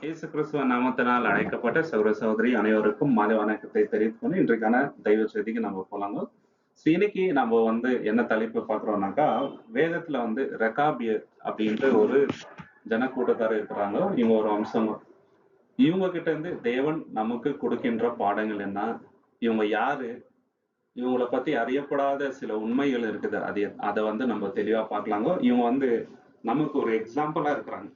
இயேசு கிறிஸ்துவ நாமத்தினால் அழைக்கப்பட்ட சகோதர சகோதரி அனைவருக்கும் மாலை வணக்கத்தை தெரிவித்துக் கொண்டு இன்றைக்கான தெய்வ செய்திக்கு நம்ம போலாங்க. இன்னைக்கு நம்ம என்ன தலைப்பு பார்க்குறோம்னாக்கா, வேதத்துல ரெகாபியர் அப்படின்ற ஒரு ஜனக்கூட்டத்தார் இருக்கிறாங்க. இவங்க ஒரு வம்சம். இவங்க கிட்ட இருந்து தேவன் நமக்கு கொடுக்கின்ற பாடங்கள் என்ன, இவங்க யாரு, இவங்கள பத்தி அறியப்படாத சில உண்மைகள் இருக்குது. அதை நம்ம தெளிவா பார்க்கலாங்க. இவங்க நமக்கு ஒரு எக்ஸாம்பிளா இருக்கிறாங்க.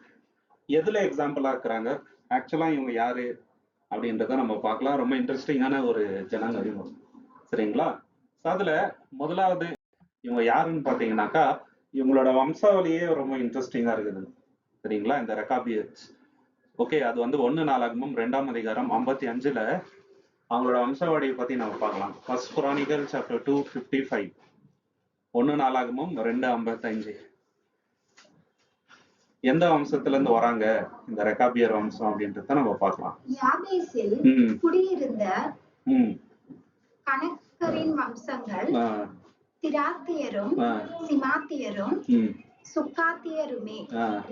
எதுல எக்ஸாம்பிளா இருக்கிறாங்க, ஆக்சுவலா இவங்க யாரு அப்படின்றத நம்ம பார்க்கலாம். ரொம்ப இன்ட்ரெஸ்டிங்கான ஒரு ஜனங்க இவங்க, சரிங்களா? அதுல முதலாவது இவங்க யாருன்னு பாத்தீங்கன்னாக்கா, இவங்களோட வம்சாவளியே ரொம்ப இன்ட்ரெஸ்டிங்கா இருக்குது, சரிங்களா? இந்த ரெகாபியர்ஸ். ஓகே, அது 1 நாளாகமம் 2ஆம் அதிகாரம் 55ல அவங்களோட வம்சாவளியை பத்தி நம்ம பார்க்கலாம். First chronicle chapter 2:55. 1 நாளாகமம் 2:55. எந்த வம்சத்துல இருந்து வராங்க இந்த ரெகாபியர் வம்சம் அப்படின்றத நம்ம பார்க்கலாம். யாபேசில் குடியிருந்த கணக்கரின் வம்சங்கள் திராத்தியரும் சிமாத்தியரும் சுக்காத்தியருமே.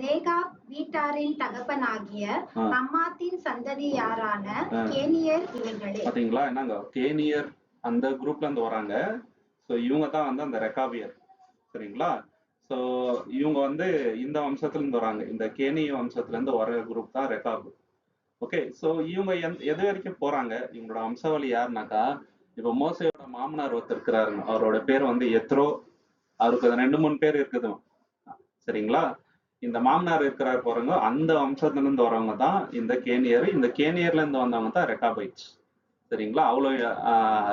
ரேகாப் வீட்டாரின் தகப்பனாகிய அம்மாத்தின் சந்ததியாரான கேனியர் இவர்களே. பாத்தீங்களா, என்னங்க கேனியர் அந்த குரூப்ல இருந்து வராங்க. சோ இவங்க தான் அந்த ரெகாபியர், சரிங்களா? ஸோ இவங்க இந்த வம்சத்துல இருந்து வராங்க. இந்த கேனிய வம்சத்துல இருந்து வர குரூப் தான் ரெகாப். ஓகே, ஸோ இவங்க எது வரைக்கும் போறாங்க, இவங்களோட வம்சாவளி யாருனாக்கா, இப்போ மோசையோட மாமனார் ஒருத்தர் இருக்கிறாருங்க. அவரோட பேர் எத்ரோ. அவருக்கு 2-3 பேர் இருக்குது, சரிங்களா? இந்த மாமனார் இருக்கிறாரு போறவங்க, அந்த வம்சத்துல இருந்து வரவங்க தான் இந்த கேனியர். இந்த கேனியர்ல இருந்து வந்தவங்க தான் ரெகாபைட்ஸ், சரிங்களா? அவ்வளவு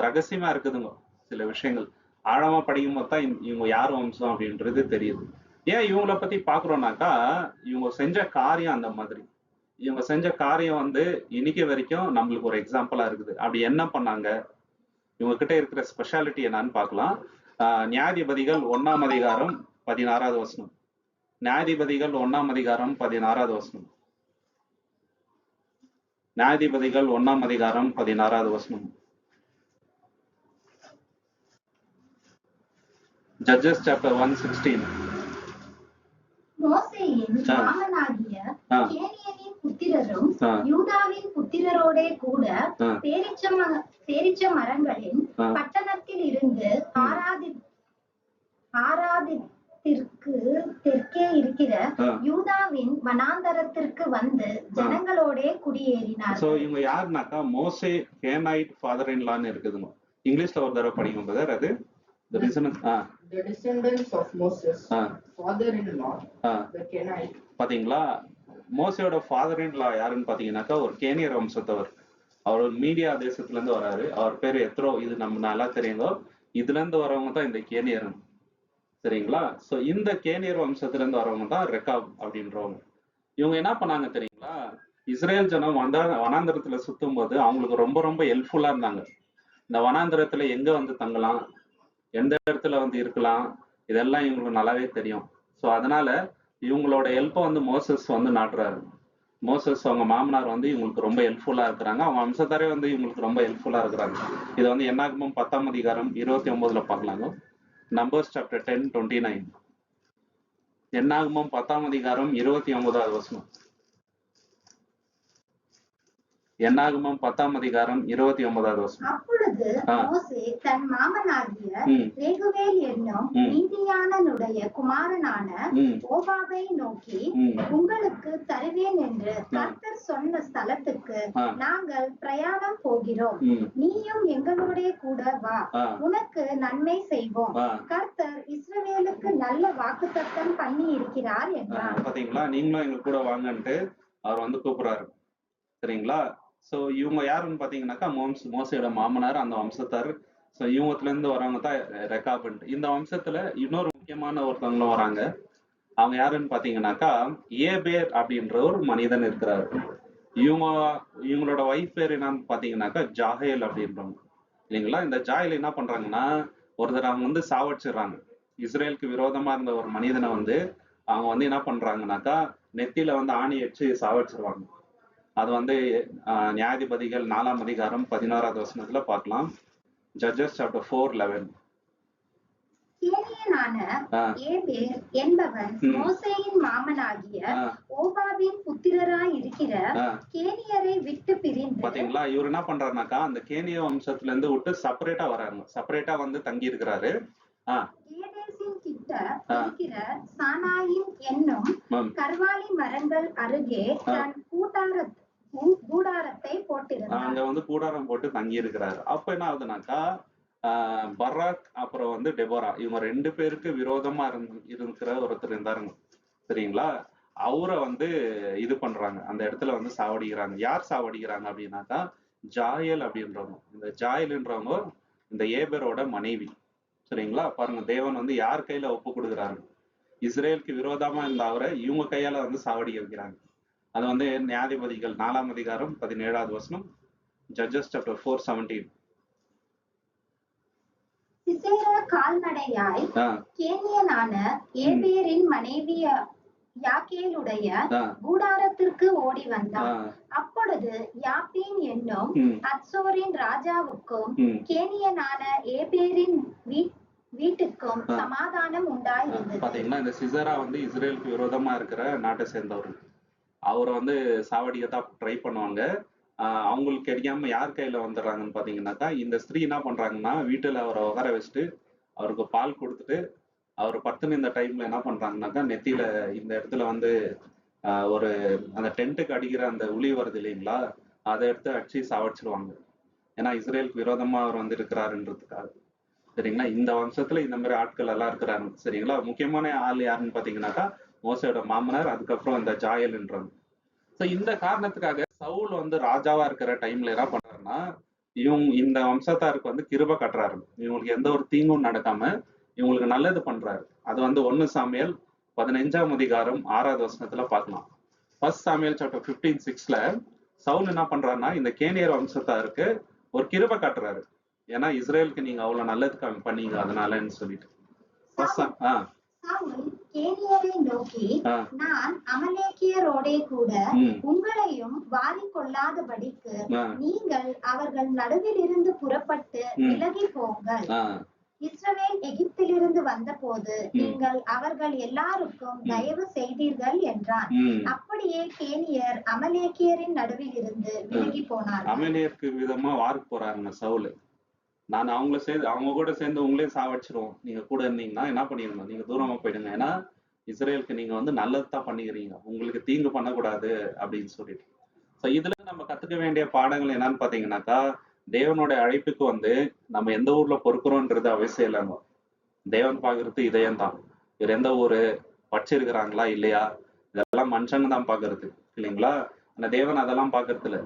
ரகசியமா இருக்குதுங்க சில விஷயங்கள். ஆழமா படிக்கும் போது தான் இவங்க யார் வம்சம் அப்படின்றது தெரியுது. ஏன் இவங்கள பத்தி பாக்குறோம்னாக்கா, இவங்க செஞ்ச காரியம் அந்த மாதிரி. இவங்க செஞ்ச காரியம் இன்னைக்கு வரைக்கும் நம்மளுக்கு ஒரு எக்ஸாம்பிளா இருக்குது. அப்படி என்ன பண்ணாங்க, இவங்க கிட்ட இருக்கிற ஸ்பெஷாலிட்டி என்னன்னு பார்க்கலாம். நியாயாதிபதிகள் 1ஆம் அதிகாரம் 16வது வசனம். நியாயாதிபதிகள் 1ஆம் அதிகாரம் 16வது வசனம். நியாயாதிபதிகள் 1ஆம் அதிகாரம் 16வது வசனம். Judges chapter 1:16. மோசேயின் மாமனாகிய கேனியனின் புத்திரரும் யூதாவின் புத்திரரோடே கூட பேரீச்ச மரங்களின் பட்டணத்தில் இருந்து ஆராதிற்கு தெற்கே இருக்கிற யூதாவின் வனாந்தரத்திற்கு ஜனங்களோட குடியேறினார். சோ இவங்க யாருனாக்கா, மோசே கேனைட் ஃபாதர் இன் லான்னு இருக்குதுங்க. இங்கிலீஷ்ல ஒரு தடவை படிக்கும் பிரதர். அது the descendants of Moses, father-in-law, the Kenite. பாத்தீங்களா, மோசேயோட ஃபாதர் இன் லா யாருன்னு பாத்தீங்கன்னாக்கா ஒரு கேனியர் வம்சத்தவர். அவர் மீடியா தேசத்துல இருந்து வராரு. அவர் பேரு எத்ரோ. இது நம்ம நல்லா தெரியுங்க. இதுல இருந்து வரவங்க தான் இந்த கேனியர், சரிங்களா? சோ இந்த கேனியர் வம்சத்துல இருந்து வரவங்க தான் ரெகாப் அப்படின்றவங்க. இவங்க என்ன பண்ணாங்க தெரியுங்களா, இஸ்ரேல் ஜனம் வனாந்திரத்துல சுத்தும் போது அவங்களுக்கு ரொம்ப ரொம்ப ஹெல்ப்ஃபுல்லா இருந்தாங்க. இந்த வனாந்திரத்துல எங்க தங்கலாம், எந்த இடத்துல இருக்கலாம், இதெல்லாம் இவங்களுக்கு நல்லாவே தெரியும். ஸோ அதனால இவங்களோட ஹெல்ப்பை மோசஸ் நாட்டுறாரு. மோசஸ் அவங்க மாமனார் இவங்களுக்கு ரொம்ப ஹெல்ப்ஃபுல்லா இருக்கிறாங்க. அவங்க வம்சத்தாரே இவங்களுக்கு ரொம்ப ஹெல்ப்ஃபுல்லா இருக்கிறாங்க. இது என்னாகமம் 10ஆம் அதிகாரம் 29ல பார்க்கலாங்க. Numbers chapter 10:29. என்னாகமம் 10ஆம் அதிகாரம் 29வது வசனம். என்னாகமம் 10ஆம் அதிகாரம் 29வது வசனம். அப்பொழுது மோசே தன் மாமனாகிய ரேகுவேல் என்னும் மீதியானனுடைய குமாரனான ஓபாபை நோக்கி, உங்களுக்கு தருவேன் என்று கர்த்தர் சொன்ன ஸ்தலத்துக்கு நாங்கள் பிரயாணம் போகிறோம். நீயும் எங்களோட கூட வா, உனக்கு நன்மை செய்வோம். கர்த்தர் இஸ்ரவேலுக்கு நல்ல வாக்குத்தத்தம் பண்ணி இருக்கிறார் என்றார். பாத்தீங்களா, நீங்களும் எங்க கூட வாங்கன்ட்டு அவர் கூப்பிடுறாரு, சரிங்களா? ஸோ இவங்க யாருன்னு பாத்தீங்கன்னாக்கா, மோசையோட மாமனார், அந்த வம்சத்தார். ஸோ இவங்கத்துல இருந்து வரவங்க தான் ரெகாபன்ட். இந்த வம்சத்துல இன்னொரு முக்கியமான ஒருத்தவங்களும் வராங்க. அவங்க யாருன்னு பாத்தீங்கன்னாக்கா, ஏபேர் அப்படின்ற ஒரு மனிதன் இருக்கிறாரு. இவங்களோட வைஃப் பேர் என்னன்னு பாத்தீங்கன்னாக்கா ஜாஹேல் அப்படின்றவங்க, இல்லைங்களா? இந்த ஜாஹேல் என்ன பண்றாங்கன்னா, ஒருத்தர் அவங்க சாவடிச்சிடுறாங்க. இஸ்ரேலுக்கு விரோதமா இருந்த ஒரு மனிதனை அவங்க என்ன பண்றாங்கன்னாக்கா, நெத்தியில ஆணி அடிச்சு சாவடிச்சிருவாங்க. அது நியாயாதிபதிகள் 4ஆம் அதிகாரம் 16வது வசனத்துல பார்க்கலாம். Judges chapter 4:11. கேனியனான ஏபேர் என்பவன் மோசேயின் மாமனாகிய ஓபாபின் புத்திரராய் இருக்கிற கேனியரை விட்டு பிரிந்து. பாத்தீங்களா, இவர் என்ன பண்றாருனாக்கா அந்த கேனிய வம்சத்துல இருந்து விட்டு செப்பரேட்டா வராங்க, செப்பரேட்டா வந்து தங்கி இருக்கிறாரு. கேதேசின் கிட்ட இருக்கிற சானாயிம் என்னும் கர்வாலி மரங்கள் அருகே தன் கூடாரத்தை போட்டிருந்தார். அங்க வந்து கூடாரம் போட்டு தங்கி இருக்கிறாரு. அப்ப என்ன ஆகுதுனாக்கா பராக் அப்புறம் வந்து டெபோரா, இவங்க 2 பேருக்கு விரோதமா இருக்கிற ஒருத்தர் இருந்தாருங்க, சரிங்களா? அவரை வந்து இது பண்றாங்க, அந்த இடத்துல வந்து சாவடிக்கிறாங்க. யார் சாவடிக்கிறாங்க அப்படின்னாக்கா ஜாயல் அப்படின்றவங்க. இந்த ஜாயல்ன்றவங்க இந்த ஏபரோட மனைவி, சரிங்களா? பாருங்க, தேவன் வந்து யார் கையில ஒப்பு கொடுக்குறாங்க? இஸ்ரேலுக்கு விரோதமா இருந்த அவரை இவங்க கையால வந்து சாவடிக்க வைக்கிறாங்க. அது வந்து நியாயாதிபதிகள் 4ஆம் அதிகாரம் 17வது வசனம், ஜட்ஜஸ் சாப்டர் 4:17. சிசேரா கால்நடையாய் கேனியனான ஏபேரின் மனைவி யாக்கேலுடைய கூடாரத்திற்கு ஓடி வந்தான். அப்பொழுது யாபீன் என்னும் அத்சோரின் ராஜாவுக்கும் கேனியனான ஏபேரின் வீட்டுக்கும் சமாதானம் உண்டாயிருந்தது. பாத்தீங்கன்னா, இந்த சிசேரா வந்து இஸ்ரேலுக்கு விரோதமா இருக்கிற நாட்டை சேர்ந்தவர். அவரை வந்து சாவடிக்கத்தான் ட்ரை பண்ணுவாங்க. அவங்களுக்கு கிடைக்காம யார் கையில வந்துடுறாங்கன்னு பாத்தீங்கன்னாக்கா இந்த ஸ்திரீ என்ன பண்றாங்கன்னா வீட்டுல அவரை உட்கார வச்சுட்டு அவருக்கு பால் கொடுத்துட்டு அவர் பத்துன்னு இந்த டைம்ல என்ன பண்றாங்கன்னாக்கா நெத்தியில இந்த இடத்துல வந்து ஒரு அந்த டென்ட்டுக்கு அடிக்கிற அந்த உளி வருது இல்லைங்களா, அதை எடுத்து அடிச்சு சாவடிச்சிருவாங்க. ஏன்னா இஸ்ரேலுக்கு விரோதமா அவர் வந்து இருக்கிறாருன்றதுக்காக, சரிங்களா? இந்த வம்சத்துல இந்த மாதிரி ஆட்கள் எல்லாம் இருக்கிறாங்க, சரிங்களா? முக்கியமான ஆள் யாருன்னு பாத்தீங்கன்னாக்கா மோசையோட மாமனார், அதுக்கப்புறம் இந்த ஜாயல்ன்றாங்க. ஸோ இந்த காரணத்துக்காக சவுல் வந்து ராஜாவா இருக்கிற டைம்ல என்ன பண்றாருன்னா இந்த வம்சத்தாருக்கு வந்து கிருபை கட்டுறாரு. இவங்களுக்கு எந்த ஒரு தீங்கும் நடக்காம இவங்களுக்கு நல்லது பண்றாரு. அது வந்து 1 சாமுவேல் 15ஆம் அதிகாரம் 6வது வசனத்துல பார்க்கலாம். 1 சாமுவேல் சாப்டர் 15:6ல சவுல் என்ன பண்றாருன்னா இந்த கேனியர் வம்சத்தாருக்கு ஒரு கிருபை காட்டுறாரு. ஏன்னா இஸ்ரேலுக்கு நீங்க அவ்வளவு நல்லது பண்ணீங்க அதனாலன்னு சொல்லிட்டு. சவுல் கேனியரை நோக்கி, நான் அமலேக்கியரோடே கூட உங்களையும் வாரிக் கொள்ளாதபடிக்கு நீங்கள் அவர்கள் நடுவில் இருந்து புறப்பட்டு விலகி போங்கள். இஸ்ரவேல் எகிப்திலிருந்து வந்தபோது நீங்கள் அவர்கள் எல்லாருக்கும் தயவு செய்தீர்கள் என்றான். அப்படியே கேனியர் அமலேக்கியரின் நடுவில் இருந்து விலகி போனார். அமலேக்கு விதமா வாருக்கு போறாருங்க சவுல். நான் அவங்க கூட சேர்ந்து உங்களையும் சாவடிச்சிருவோம். நீங்க கூட இருந்தீங்கன்னா என்ன பண்ணிருந்தோம், நீங்க தூரமா போயிடுங்க. ஏன்னா இஸ்ரேலுக்கு நீங்க வந்து நல்லதுதான் பண்ணிக்கிறீங்க, உங்களுக்கு தீங்கு பண்ணக்கூடாது அப்படின்னு சொல்லிட்டு. ஸோ இதுல நம்ம கத்துக்க வேண்டிய பாடங்கள் என்னன்னு பாத்தீங்கன்னாக்கா தேவனுடைய அழைப்புக்கு வந்து நம்ம எந்த ஊர்ல பொறுக்கிறோன்றது அவசியம் இல்லைங்க. தேவன் பாக்குறது இதயம் தான். இவர் எந்த ஊரு படிச்சிருக்கிறாங்களா இல்லையா இதெல்லாம் மனுஷங்க தான் பாக்குறது இல்லைங்களா. ஆனா தேவன் அதெல்லாம் பாக்குறது இல்லை.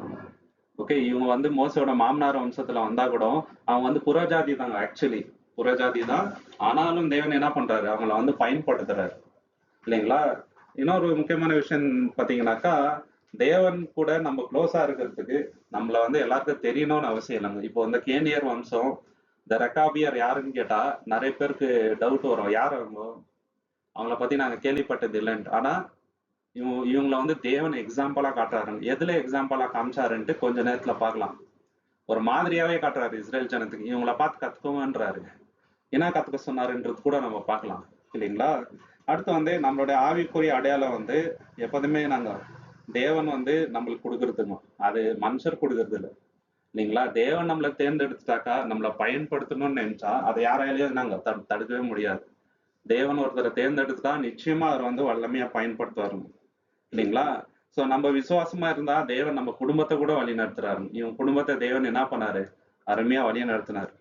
ஓகே, இவங்க வந்து மோசையோட மாமனார் வம்சத்துல வந்தா கூட அவங்க வந்து புறஜாதி தாங்க, ஆக்சுவலி புறஜாதி தான். ஆனாலும் தேவன் என்ன பண்றாரு, அவங்கள வந்து பயன்படுத்துறாரு இல்லைங்களா. இன்னொரு முக்கியமான விஷயம் பாத்தீங்கன்னாக்கா தேவன் கூட நம்ம க்ளோஸா இருக்கிறதுக்கு நம்மள வந்து எல்லாருக்கும் தெரியணும்னு அவசியம் இல்லைங்க. இப்போ இந்த கேனியர் வம்சம் இந்த ரெக்காபியர் யாருன்னு கேட்டா நிறைய பேருக்கு டவுட் வரும், யார் அவங்கள பத்தி நாங்க கேள்விப்பட்டது இல்லைன்ட்டு. ஆனா இவங்களை வந்து தேவன் எக்ஸாம்பிளா காட்டுறாருங்க. எதுல எக்ஸாம்பிளா காமிச்சாருன்ட்டு கொஞ்ச நேரத்துல பார்க்கலாம். ஒரு மாதிரியாவே காட்டுறாரு இஸ்ரேல் ஜனத்துக்கு. இவங்கள பார்த்து கத்துக்கோங்கன்றாரு. என்ன கத்துக்க சொன்னாருன்றது கூட நம்ம பார்க்கலாம் இல்லைங்களா. அடுத்து வந்து நம்மளுடைய ஆவிக்குரிய அடையாளம் வந்து எப்போதுமே நாங்க தேவன் வந்து நம்மளுக்கு கொடுக்கறதுங்க, அது மனுஷர் கொடுக்கறது இல்லை இல்லைங்களா. தேவன் நம்மளை தேர்ந்தெடுத்துட்டாக்கா நம்மளை பயன்படுத்தணும்னு நினைச்சா அதை யாராலையும் நாங்க தடுக்கவே முடியாது. தேவன் ஒருத்தரை தேர்ந்தெடுத்துட்டா நிச்சயமா அவர் வந்து வல்லமையா பயன்படுத்துவாருங்க இல்லைங்களா. சோ நம்ம விசுவாசமா இருந்தா தேவன் நம்ம குடும்பத்தை கூட வழி நடத்துறாரு. இவங்க குடும்பத்தை தேவன் என்ன பண்ணாரு, அருமையா வழிய நடத்தினாரு.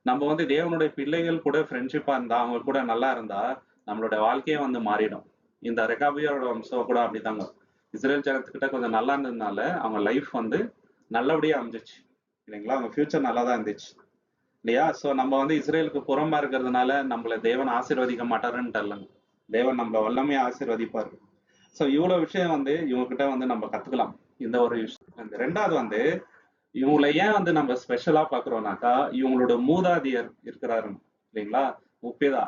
நம்ம வந்து தேவனுடைய பிள்ளைகள் கூட ஃப்ரெண்ட்ஷிப்பா இருந்தா அவங்க கூட நல்லா இருந்தா நம்மளோட வாழ்க்கையே வந்து மாறிடும். இந்த ரெகாபியரோட வம்சம் கூட அப்படிதாங்க. இஸ்ரேல் ஜனத்துக்கிட்ட கொஞ்சம் நல்லா இருந்ததுனால அவங்க லைஃப் வந்து நல்லபடியா அமைஞ்சிச்சு இல்லைங்களா. அவங்க ஃபியூச்சர் நல்லா தான் இருந்துச்சு இல்லையா. சோ நம்ம வந்து இஸ்ரேலுக்கு புறம்பா இருக்கிறதுனால நம்மள தேவன் ஆசீர்வதிக்க மாட்டாருன்னு இல்லைங்க. தேவன் நம்மள வல்லமையா ஆசீர்வதிப்பாரு. ஸோ இவ்வளவு விஷயம் வந்து இவங்க கிட்ட வந்து நம்ம கத்துக்கலாம். இந்த ஒரு விஷயம். ரெண்டாவது வந்து இவங்களை ஏன் வந்து நம்ம ஸ்பெஷலா பாக்குறோம்னாக்கா இவங்களோட மூதாதியர் இருக்கிறாரு இல்லைங்களா, முப்பிதா.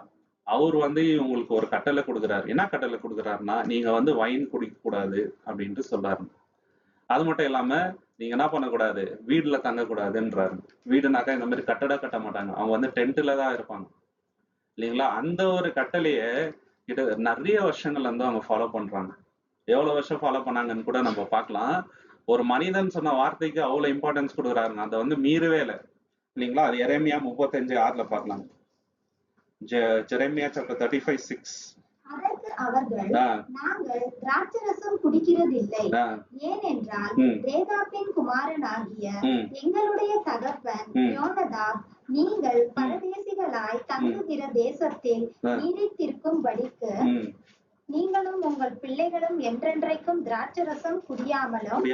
அவர் வந்து இவங்களுக்கு ஒரு கட்டளை கொடுக்குறாரு. என்ன கட்டளை கொடுக்குறாருன்னா நீங்க வந்து வைன் குடிக்க கூடாது அப்படின்ட்டு சொல்றாரு. அது மட்டும் இல்லாம நீங்க என்ன பண்ணக்கூடாது, வீடுல தங்கக்கூடாதுன்றாரு. வீடுனாக்கா இந்த மாதிரி கட்டட கட்ட மாட்டாங்க, அவங்க வந்து டென்ட்ல தான் இருப்பாங்க இல்லைங்களா? அந்த ஒரு கட்டளைய நிறைய வருஷங்கள் வந்து அவங்க ஃபாலோ பண்றாங்க. எவ்வளவு வருஷம் ஃபாலோ பண்ணாங்கன்னு கூட நம்ம பார்க்கலாம். ஒரு மனிதன் சொன்ன வார்த்தைக்கு அவ்வளவு இம்பார்ட்டன்ஸ் கொடுக்குறாருங்க. அதை வந்து மீறவே இல்லை இல்லைங்களா? அது எரேமியா 35:6 பார்க்கலாம். Jeremiah chapter 35:6. அதற்கு அவர்கள், நாங்கள் திராட்சரசம் குடிக்கிறதில்லை, ஏனென்றால் ரேகாபின் குமாரனாகிய எங்களுடைய தகப்பன் யோனதாப் நீங்கள் பரதேசிகளாய் தங்குகிற தேசத்தில் நீடித்திருக்கும்படிக்கு நீங்களும் உங்கள் பிள்ளைகளும் என்றென்றைக்கும் திராட்சரசம் குடியாமலும்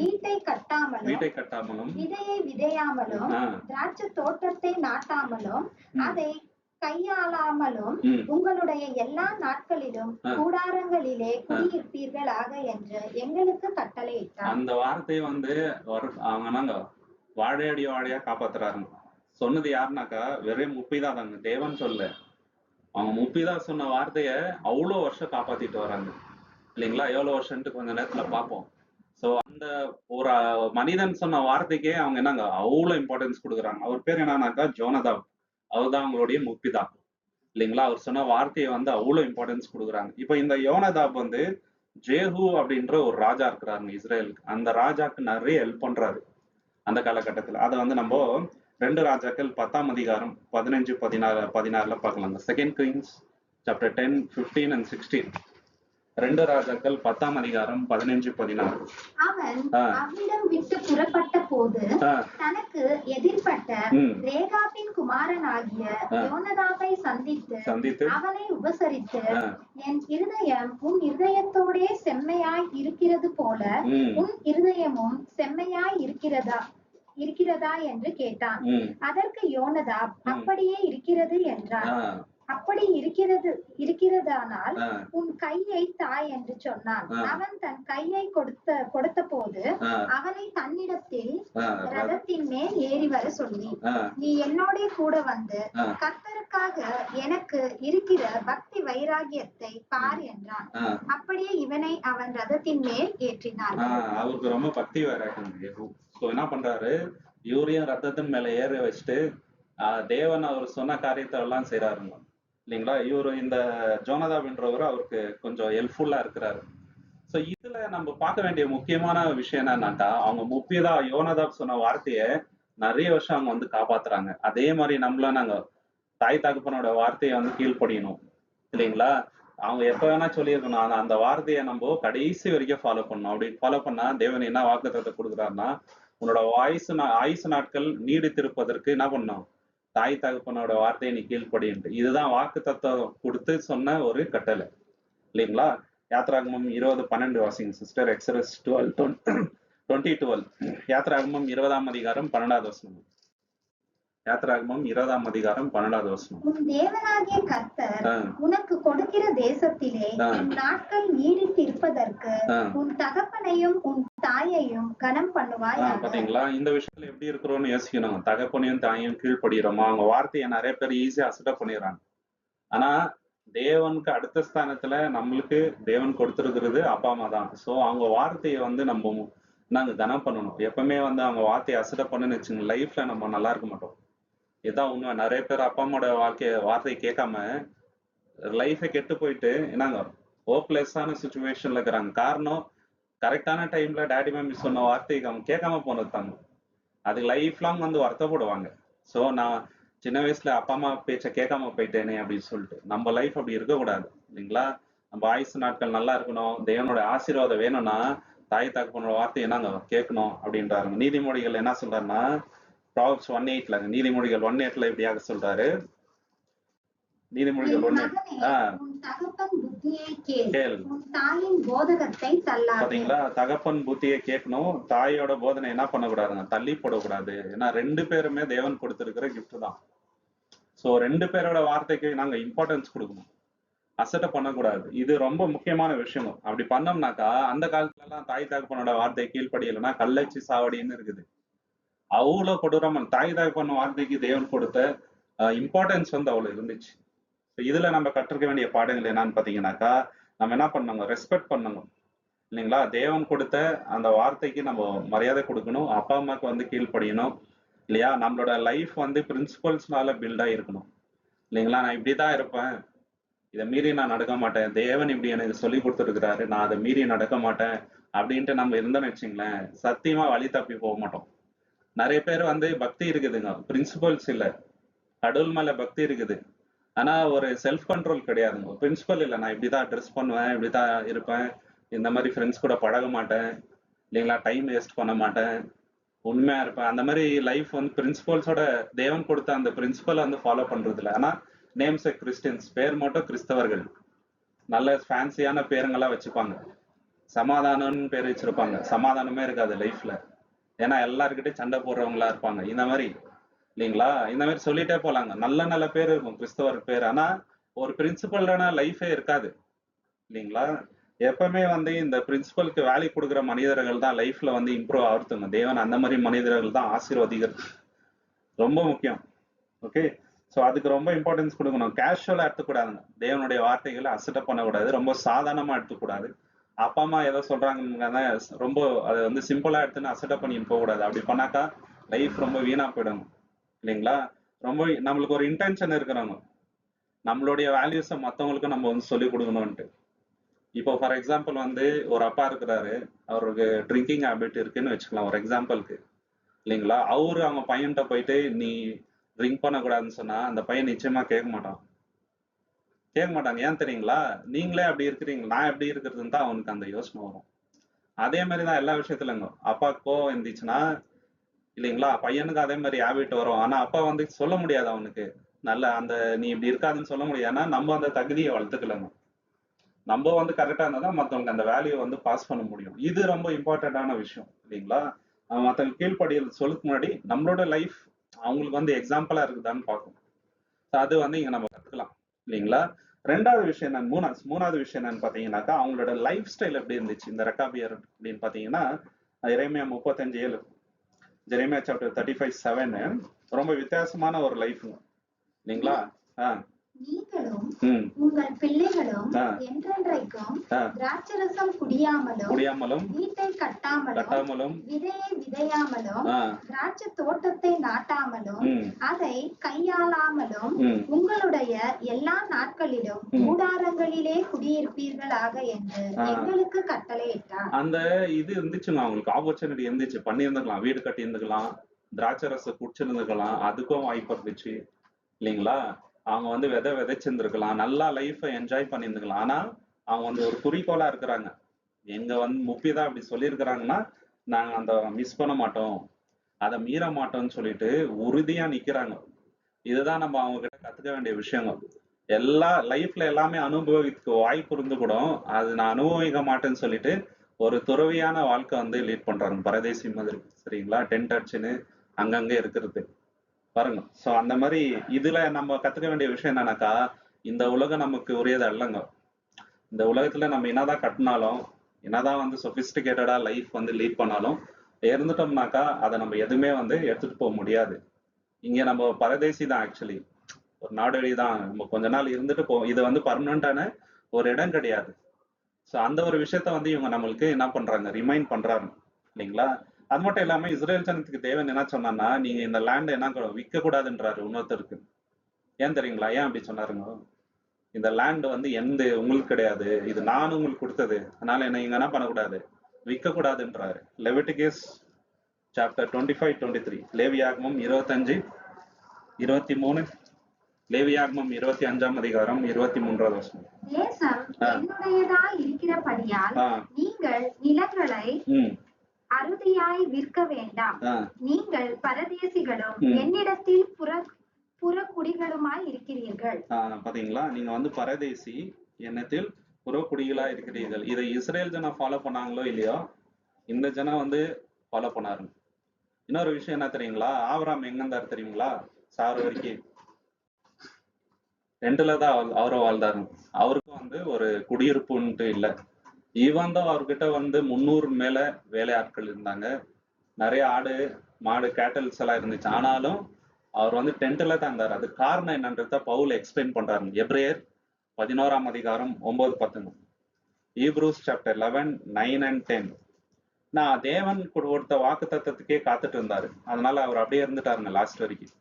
வீட்டை கட்டாமலும் விதையை விதையாமலும் திராட்சை தோட்டத்தை நாட்டாமலும் அதை கையாளாமலும் உங்களுடைய எல்லா நாட்களிலும் கூடாரங்களிலே குடியிருப்பீர்களாக என்று எங்களுக்கு கட்டளையிட்டார். அந்த வார்த்தையை வந்து அவங்க வாழையடி வாழையா காப்பாத்துறாருங்க. சொன்னது யாருனாக்கா வெறும் முப்பிதான் தாங்க, தேவன் சொல்ல. அவங்க முப்பிதா சொன்ன வார்த்தைய அவ்வளோ வருஷம் காப்பாத்திட்டு வராங்க இல்லைங்களா? எவ்வளவு வருஷம்ட்டு கொஞ்ச நேரத்துல பார்ப்போம். சோ அந்த ஒரு மனிதன் சொன்ன வார்த்தைக்கே அவங்க என்னங்க அவ்வளவு இம்பார்ட்டன்ஸ் கொடுக்குறாங்க. அவர் பேர் என்னன்னாக்கா ஜோனதாப். அவர்தான் அவங்களுடைய முப்பிதா இல்லைங்களா? அவர் சொன்ன வார்த்தையை வந்து அவ்வளவு இம்பார்ட்டன்ஸ் கொடுக்குறாங்க. இப்ப இந்த யோனதாப் வந்து ஜேஹூ அப்படின்ற ஒரு ராஜா இருக்கிறாருங்க இஸ்ரேலுக்கு. அந்த ராஜாக்கு நிறைய ஹெல்ப் பண்றாரு அந்த காலகட்டத்துல. அதை வந்து நம்ம 2 ராஜாக்கள் 10ஆம் அதிகாரம் 15-16 பார்க்கலாங்க. 2 Kings chapter 10, 15 and 16. 2 ராஜாக்கள் 10ஆம் அதிகாரம் 15-16. அவன் அவ்விடம் விட்டு புறப்பட்ட போது தனக்கு எதிர்பட்ட ரேகாபின் குமாரனாகிய யோனதாபை சந்தித்து அவனை உபசரித்து, என் இருதயம் உன் இருதயத்தோடே செம்மையாய் இருக்கிறது போல உன் இருதயமும் செம்மையாய் இருக்கிறதா என்று கேட்டான். அதற்கு யோனதாப், அப்படியே இருக்கிறது என்றான். அப்படி இருக்கிறதானால் உன் கையை தாய் என்று சொன்னான். அவன் தன் கையை கொடுத்த போது அவனை தன்னிடத்தில் ரதத்தின் மேல் ஏறி வர சொல்லி, நீ என்னோட கூட வந்து கர்த்தருக்காக எனக்கு இருக்கிற பக்தி வைராகியத்தை பார் என்றான். அப்படியே இவனை அவன் ரதத்தின் மேல் ஏற்றினான். அவருக்கு ரொம்ப பக்தி வைராகியம். என்ன பண்றாரு, இவரையும் ரத்தத்தின் மேல ஏற வச்சுட்டு தேவன் அவர் சொன்ன காரியத்தை எல்லாம் செய்யறாருங்க இல்லைங்களா? இவரு இந்த ஜோனதாப்ன்றவர் அவருக்கு கொஞ்சம் ஹெல்ப்ஃபுல்லா இருக்கிறாரு. சோ இதுல நம்ம பார்க்க வேண்டிய முக்கியமான விஷயம் என்னன்னாக்கா, அவங்க முப்பியதா யோனதாப் சொன்ன வார்த்தையை நிறைய வருஷம் அவங்க வந்து காப்பாத்துறாங்க. அதே மாதிரி நம்மள நாங்க தாய் தகப்பனோட வார்த்தையை வந்து கீழ்ப்படியணும் இல்லைங்களா? அவங்க எப்ப வேணா சொல்லியிருக்கணும், அந்த வார்த்தையை நம்ம கடைசி வரைக்கும் ஃபாலோ பண்ணணும். அப்படி ஃபாலோ பண்ணா தேவன் என்ன வாக்குத்தத்தத்தை கொடுக்குறாருன்னா, உன்னோட ஆயுசு நாட்கள் நீடித்திருப்பதற்கு என்ன பண்ணணும், தாய் தகப்பனோட வார்த்தையை நீ கீழ்ப்படின்ட்டு. இதுதான் வாக்கு தத்துவம் கொடுத்து சொன்ன ஒரு கட்டளை இல்லைங்களா? யாத்ராகமம் 20:12 வாசிங்க சிஸ்டர். எக்ஸodus 20:12. யாத்ராகமம் 20ஆம் அதிகாரம் 12வது வசனம். யாத்ராகமம் 20ஆம் அதிகாரம் 12வது வசனம். உன் தேவனாகிய கர்த்தர் உனக்கு கொடுக்கிற தேசத்திலே உன் நாட்கள் நீடித்திருப்பதற்கு உன் தகப்பனையும் உன் தாயையும் கனம் பண்ணுவாய். பாத்தீங்களா? இந்த விஷயத்துல எப்படி இருக்கிறோம்னு யோசிக்கணும். தகப்பனையும் தாயையும் கீழ்படுகிறோமா? அவங்க வார்த்தையை நிறைய பேர் ஈஸியா அசப்ட் பண்ணிடுறாங்க. ஆனா தேவனுக்கு அடுத்த ஸ்தானத்துல நம்மளுக்கு தேவன் கொடுத்திருக்கிறது அப்பா அம்மா தான். சோ அவங்க வார்த்தையை வந்து நாங்க கனம் பண்ணணும். எப்பவுமே வந்து அவங்க வார்த்தையை அசப்ட் பண்ணுன்னு வச்சுங்க, லைஃப்ல நம்ம நல்லா இருக்க மாட்டோம். இதுதான் உண்மை. நிறைய பேர் அப்பா அம்மாவோட வார்த்தையை கேட்காம லைஃபை கெட்டு போயிட்டு என்னங்க ஹோப்லெஸ்ஸான சுச்சுவேஷன்ல இருக்கிறாங்க. காரணம், கரெக்டான டைம்ல டேடி மம்மி சொன்ன வார்த்தைக்கு அவங்க கேட்காம போனது தாங்க. அது லைஃப் லாங் வந்து வருத்தப்படுவாங்க. ஸோ நான் சின்ன வயசுல அப்பா அம்மா பேச்சை கேட்காம போயிட்டேனே அப்படின்னு சொல்லிட்டு நம்ம லைஃப் அப்படி இருக்கக்கூடாது இல்லைங்களா? நம்ம ஆயுசு நாட்கள் நல்லா இருக்கணும், தேவனோட ஆசீர்வாதம் வேணும்னா தாய் தகப்பனோட வார்த்தையை என்னங்க கேட்கணும் அப்படின்றாருங்க. நீதிமொழிகள் என்ன சொல்றாருன்னா, Proverbs 1:8 நீதிமொழிகள் 1:8 இப்படியாக சொல்றாரு. நீதிமொழிகள் 1:8 பாத்தீங்களா? தகப்பன் புத்தியை கேட்கணும், தாயோட போதனை என்ன பண்ணக்கூடாதுங்க, தள்ளி போடக்கூடாது. ஏன்னா 2 பேருமே தேவன் கொடுத்திருக்கிற கிஃப்ட் தான். சோ 2 பேரோட வார்த்தைக்கு நாங்க இம்பார்ட்டன்ஸ் கொடுக்கணும், அசட்டை பண்ணக்கூடாது. இது ரொம்ப முக்கியமான விஷயம். அப்படி பண்ணோம்னாக்கா அந்த காலத்துல எல்லாம் தாய் தகப்பனோட வார்த்தை கீழ்ப்படியலைன்னா கள்ளச்சி சாவடின்னு இருக்குது. அவ்வளவு கொடூரமான தாய் தகப்பன் வார்த்தைக்கு தேவன் கொடுத்த இம்பார்ட்டன்ஸ் வந்து அவ்வளவு இருந்துச்சு. இதுல நம்ம கற்றுக்க வேண்டிய பாடங்கள் என்னன்னு பாத்தீங்கன்னாக்கா, நம்ம என்ன பண்ணணும், ரெஸ்பெக்ட் பண்ணணும் இல்லைங்களா? தேவன் கொடுத்த அந்த வார்த்தைக்கு நம்ம மரியாதை கொடுக்கணும், அப்பா அம்மாவுக்கு வந்து கீழ்ப்படியணும் இல்லையா? நம்மளோட லைஃப் வந்து பிரின்சிபல்ஸ்னால பில்ட் ஆகிருக்கணும் இல்லைங்களா? நான் இப்படிதான் இருப்பேன், இதை மீறி நான் நடக்க மாட்டேன், தேவன் இப்படி எனக்கு சொல்லி கொடுத்துருக்கிறாரு, நான் அதை மீறி நடக்க மாட்டேன் அப்படின்ட்டு நம்ம இருந்தோம்னு வச்சுங்களேன், சத்தியமா வழி தப்பி போக மாட்டோம். நிறைய பேர் வந்து பக்தி இருக்குதுங்க, பிரின்சிபல்ஸ் இல்ல. கடவுள் மேல பக்தி இருக்குது, ஆனா ஒரு செல்ஃப் கண்ட்ரோல் கிடையாதுங்க. பிரின்சிபல் இல்லை, நான் இப்படிதான் ட்ரெஸ் பண்ணுவேன், இப்படிதான் இருப்பேன், இந்த மாதிரி ஃப்ரெண்ட்ஸ் கூட பழக மாட்டேன், இல்லைங்களா, டைம் வேஸ்ட் பண்ண மாட்டேன், உண்மையா இருப்பேன். அந்த மாதிரி லைஃப் வந்து பிரின்சிபல்ஸோட தேவன் கொடுத்த அந்த பிரின்சிபலை வந்து ஃபாலோ பண்றது இல்லை. ஆனா நேம்ஸ் கிறிஸ்டியன்ஸ், பேர் மட்டும் கிறிஸ்தவர்கள், நல்ல ஃபேன்சியான பேருங்கெல்லாம் வச்சுப்பாங்க, சமாதானம்னு பேர் வச்சிருப்பாங்க, சமாதானமே இருக்காது லைஃப்ல. ஏன்னா எல்லாருக்கிட்டையும் சண்டை போடுறவங்களா இருப்பாங்க. இந்த மாதிரி இல்லைங்களா, இந்த மாதிரி சொல்லிட்டே போலாங்க. நல்ல நல்ல பேர் இருக்கும் கிறிஸ்தவர் பேர், ஆனா ஒரு பிரின்சிபல்டான லைஃபே இருக்காது இல்லைங்களா. எப்பவுமே வந்து இந்த பிரின்சிபலுக்கு வேல்யூ கொடுக்குற மனிதர்கள் தான் லைஃப்ல வந்து இம்ப்ரூவ் ஆகுதுங்க. தேவன் அந்த மாதிரி மனிதர்கள் தான் ஆசீர்வதிக்கிறது ரொம்ப முக்கியம். ஓகே, ஸோ அதுக்கு ரொம்ப இம்பார்ட்டன்ஸ் கொடுக்கணும். கேஷுவலா எடுத்துக்கூடாதுங்க, தேவனுடைய வார்த்தைகளை அசட்டப் பண்ணக்கூடாது, ரொம்ப சாதாரணமா எடுத்துக்கூடாது. அப்பா அம்மா ஏதோ சொல்றாங்க ரொம்ப அதை வந்து சிம்பிளா எடுத்துன்னு அசட்டப் பண்ணிட்டு போகக்கூடாது. அப்படி பண்ணாக்கா லைஃப் ரொம்ப வீணா போயிடும் இல்லைங்களா. ரொம்ப நம்மளுக்கு ஒரு இன்டென்ஷன் இருக்கிறாங்க, நம்மளுடைய வேல்யூஸை மற்றவங்களுக்கும் நம்ம வந்து சொல்லிக் கொடுக்கணும்ட்டு. இப்போ ஃபார் எக்ஸாம்பிள் வந்து ஒரு அப்பா இருக்கிறாரு, அவருக்கு ட்ரிங்கிங் ஹேபிட் இருக்குன்னு வச்சுக்கலாம் ஒரு எக்ஸாம்பிளுக்கு இல்லைங்களா. அவரு அவங்க பையன்கிட்ட போயிட்டு நீ ட்ரிங்க் பண்ணக்கூடாதுன்னு சொன்னா அந்த பையன் நிச்சயமா கேட்க மாட்டாங்க. ஏன் தெரியுங்களா, நீங்களே அப்படி இருக்கிறீங்க, நான் எப்படி இருக்கிறதுன்னு தான் அவனுக்கு அந்த யோசனை வரும். அதே மாதிரிதான் எல்லா விஷயத்துலங்க, அப்பா கோவம் இருந்துச்சுன்னா இல்லைங்களா, பையனுக்கு அதே மாதிரி ஹேபிட் வரும். ஆனா அப்பா வந்து சொல்ல முடியாது அவனுக்கு, நல்ல அந்த நீ இப்படி இருக்காதுன்னு சொல்ல முடியாது. ஏன்னா நம்ம அந்த தகுதியை வளர்த்துக்கலங்க. நம்ம வந்து கரெக்டா இருந்தா தான் மற்றவங்களுக்கு அந்த வேல்யூ வந்து பாஸ் பண்ண முடியும். இது ரொம்ப இம்பார்ட்டன்டான விஷயம் இல்லைங்களா. மற்றவங்க கீழ்ப்படியில் சொல்லுக்கு முன்னாடி நம்மளோட லைஃப் அவங்களுக்கு வந்து எக்ஸாம்பிளா இருக்குதான்னு பார்க்கணும். அது வந்து இங்க நம்ம கத்துக்கலாம் இல்லைங்களா. ரெண்டாவது விஷயம் என்னன்னு, மூணாவது விஷயம் என்னன்னு பாத்தீங்கன்னாக்கா, அவங்களோட லைஃப் ஸ்டைல் எப்படி இருந்துச்சு இந்த ரெக்காபியர் அப்படின்னு பாத்தீங்கன்னா, எரேமியா 35:7, ஜெரேமியா சாப்டர் 35:7 ரொம்ப வித்தியாசமான ஒரு லைஃப்ங்க இல்லைங்களா. நீங்களும் உங்கள் பிள்ளைகளும் என்றென்றைக்கும் திராட்சரசம் குடியாமலும் வீட்டை கட்டாமலும் விதையை விதையாமலும் திராட்சை தோட்டத்தை நாட்டாமலும் அதை கையாளாமலும் உங்களுடைய எல்லா நாட்களிலும் கூடாரங்களிலே குடியிருப்பீர்களாக என்று எங்களுக்கு கட்டளையிட்டார். அந்த இது இருந்துச்சுங்க, அவங்களுக்கு ஆப்பர்ச்சுனிட்டி இருந்துச்சு, பண்ணி இருந்துக்கலாம், வீடு கட்டி இருந்துக்கலாம், திராட்சரசம் குடிச்சிருந்துக்கலாம், அதுக்கும் வாய்ப்பு இருந்துச்சு இல்லைங்களா. அவங்க வந்து விதைச்சிருந்துருக்கலாம், நல்லா லைஃபை என்ஜாய் பண்ணியிருந்துக்கலாம். ஆனா அவங்க வந்து ஒரு குறிக்கோளா இருக்கிறாங்க, எங்க வந்து முப்பிதான் அப்படி சொல்லியிருக்கிறாங்கன்னா நாங்க அந்த மிஸ் பண்ண மாட்டோம், அதை மீற மாட்டோம்னு சொல்லிட்டு உறுதியா நிக்கிறாங்க. இதுதான் நம்ம அவங்க கிட்ட கத்துக்க வேண்டிய விஷயங்கள். எல்லா லைஃப்ல எல்லாமே அனுபவிக்க வாய்ப்பு இருந்து கூட அது நான் அனுபவிக்க மாட்டேன்னு சொல்லிட்டு ஒரு துறவியான வாழ்க்கை வந்து லீட் பண்றாங்க, பரதேசி மாதிரி சரிங்களா. டென்ட் அடிச்சுன்னு அங்கங்க இருக்கிறது பாருங்க. சோ அந்த மாதிரி இதுல நம்ம கத்துக்க வேண்டிய விஷயம் என்னன்னாக்கா, இந்த உலகம் நமக்கு உரியது அல்லங்க. இந்த உலகத்துல நம்ம என்னதான் கட்டினாலும், என்னதான் வந்து சொபிஸ்டிகேட்டடா லைஃப் வந்து லீட் பண்ணாலும், இருந்துட்டோம்னாக்கா அதை நம்ம எதுவுமே வந்து எடுத்துட்டு போக முடியாது. இங்க நம்ம பரதேசி தான், ஆக்சுவலி ஒரு நாடோடி தான். நம்ம கொஞ்ச நாள் இருந்துட்டு போவோம், இது வந்து பர்மனண்டான ஒரு இடம் கிடையாது. ஸோ அந்த ஒரு விஷயத்த வந்து இவங்க நம்மளுக்கு என்ன பண்றாங்க, ரிமைண்ட் பண்றாங்க இல்லைங்களா. அது மட்டும் இல்லாம இஸ்ரேல் ஜனத்துக்கு தேவன் என்ன சொன்னான்னா, நீங்க இந்த லேண்ட் என்ன விற்க கூடாதுன்றாரு இன்னொருத்தருக்கு. ஏன் தெரியுங்களா, ஏன் அப்படி சொன்னாருங்க, இந்த லேண்ட் வந்து உங்களுக்கு கிடையாது, இது நான் உங்களுக்கு கொடுத்தது, அதனால என்ன இங்க என்ன பண்ணக்கூடாது, விற்க கூடாதுன்றாரு. லெவிட்டிகஸ் சாப்டர் 25-23, லேவியாகமம் 25-23, லேவியாகமம் 25ஆம் அதிகாரம் 23வது வசனம். தேசம் என்னுடையதாய் இருக்கிறபடியால் நீங்கள் நிலங்களை அறுதியாய் விற்க வேண்டாம், நீங்கள் பரதேசிகளும் என்னிடத்தில் புறக்குடிகளுமாய் இருக்கிறீர்கள். பாத்தீங்களா, நீங்க வந்து பரதேசி, என்னத்தில் புறக்குடிகளா இருக்கிறீர்கள். இதை இஸ்ரேல் ஜனம் ஃபாலோ பண்ணாங்களோ இல்லையோ, இந்த ஜனம் வந்து ஃபாலோ பண்ணாருங்க. இன்னொரு விஷயம் என்ன தெரியுங்களா, ஆபிரகாம் எங்க இருந்தாரு தெரியுங்களா, சாறு வரைக்கும் ரெண்டுலதான் அவரும் வாழ்ந்தாருங்க. அவருக்கும் வந்து ஒரு குடியிருப்புன்ட்டு இல்லை. ஈவன் தான் அவர்கிட்ட வந்து 300 மேல வேலையாட்கள் இருந்தாங்க, நிறைய ஆடு மாடு கேட்டல்ஸ் எல்லாம் இருந்துச்சு. ஆனாலும் அவர் வந்து டென்ட்ல தான் இருந்தார். அது காரணம் என்னன்றத பவுல் எக்ஸ்பிளைன் பண்றாரு, எபிரேயர் 11ஆம் அதிகாரம் 9-10, ஈப்ரூஸ் சாப்டர் 11, 9 and 10. நான் தேவன் கொடுத்த வாக்கு தத்துவத்துக்கே காத்துட்டு இருந்தாரு, அதனால அவர் அப்படியே இருந்துட்டாருங்க லாஸ்ட் வரைக்கும்.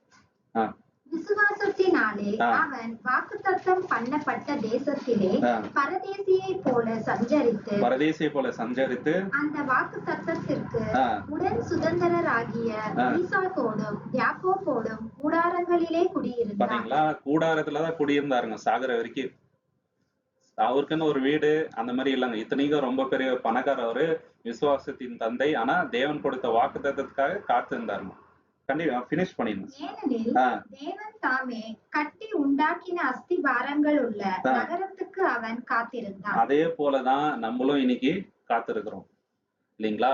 விசுவாசத்தினாலே அவன் வாக்குத்தத்தம் பண்ணப்பட்ட தேசத்திலே பரதேசியை போல சஞ்சரித்து அந்த வாக்குத்தத்தத்திற்கு உடன் சுதந்திரராகிய ஈசாக்கோடும் யாக்கோபோடும் கூடாரங்களிலே குடியிருந்தார். கூடாரத்துலதான் குடியிருந்தாருங்க சாகர வரைக்கும். அவருக்குன்னு ஒரு வீடு அந்த மாதிரி இல்லைங்க. இத்தனைக்கும் ரொம்ப பெரிய பணக்கார அவரு, விசுவாசத்தின் தந்தை. ஆனா தேவன் கொடுத்த வாக்குத்தத்தத்துக்காக காத்திருந்தாருங்க. கண்டிப்பா பினிஷ் பண்ணிருங்க. ஏனெனில் தேவன் தாமே கட்டி உண்டாக்கின அஸ்திபாரங்கள் உள்ள நகரத்துக்கு அவன் காத்திருந்தான். அதே போலதான் நம்மளும் இன்னைக்கு காத்திருக்கிறோம் இல்லைங்களா?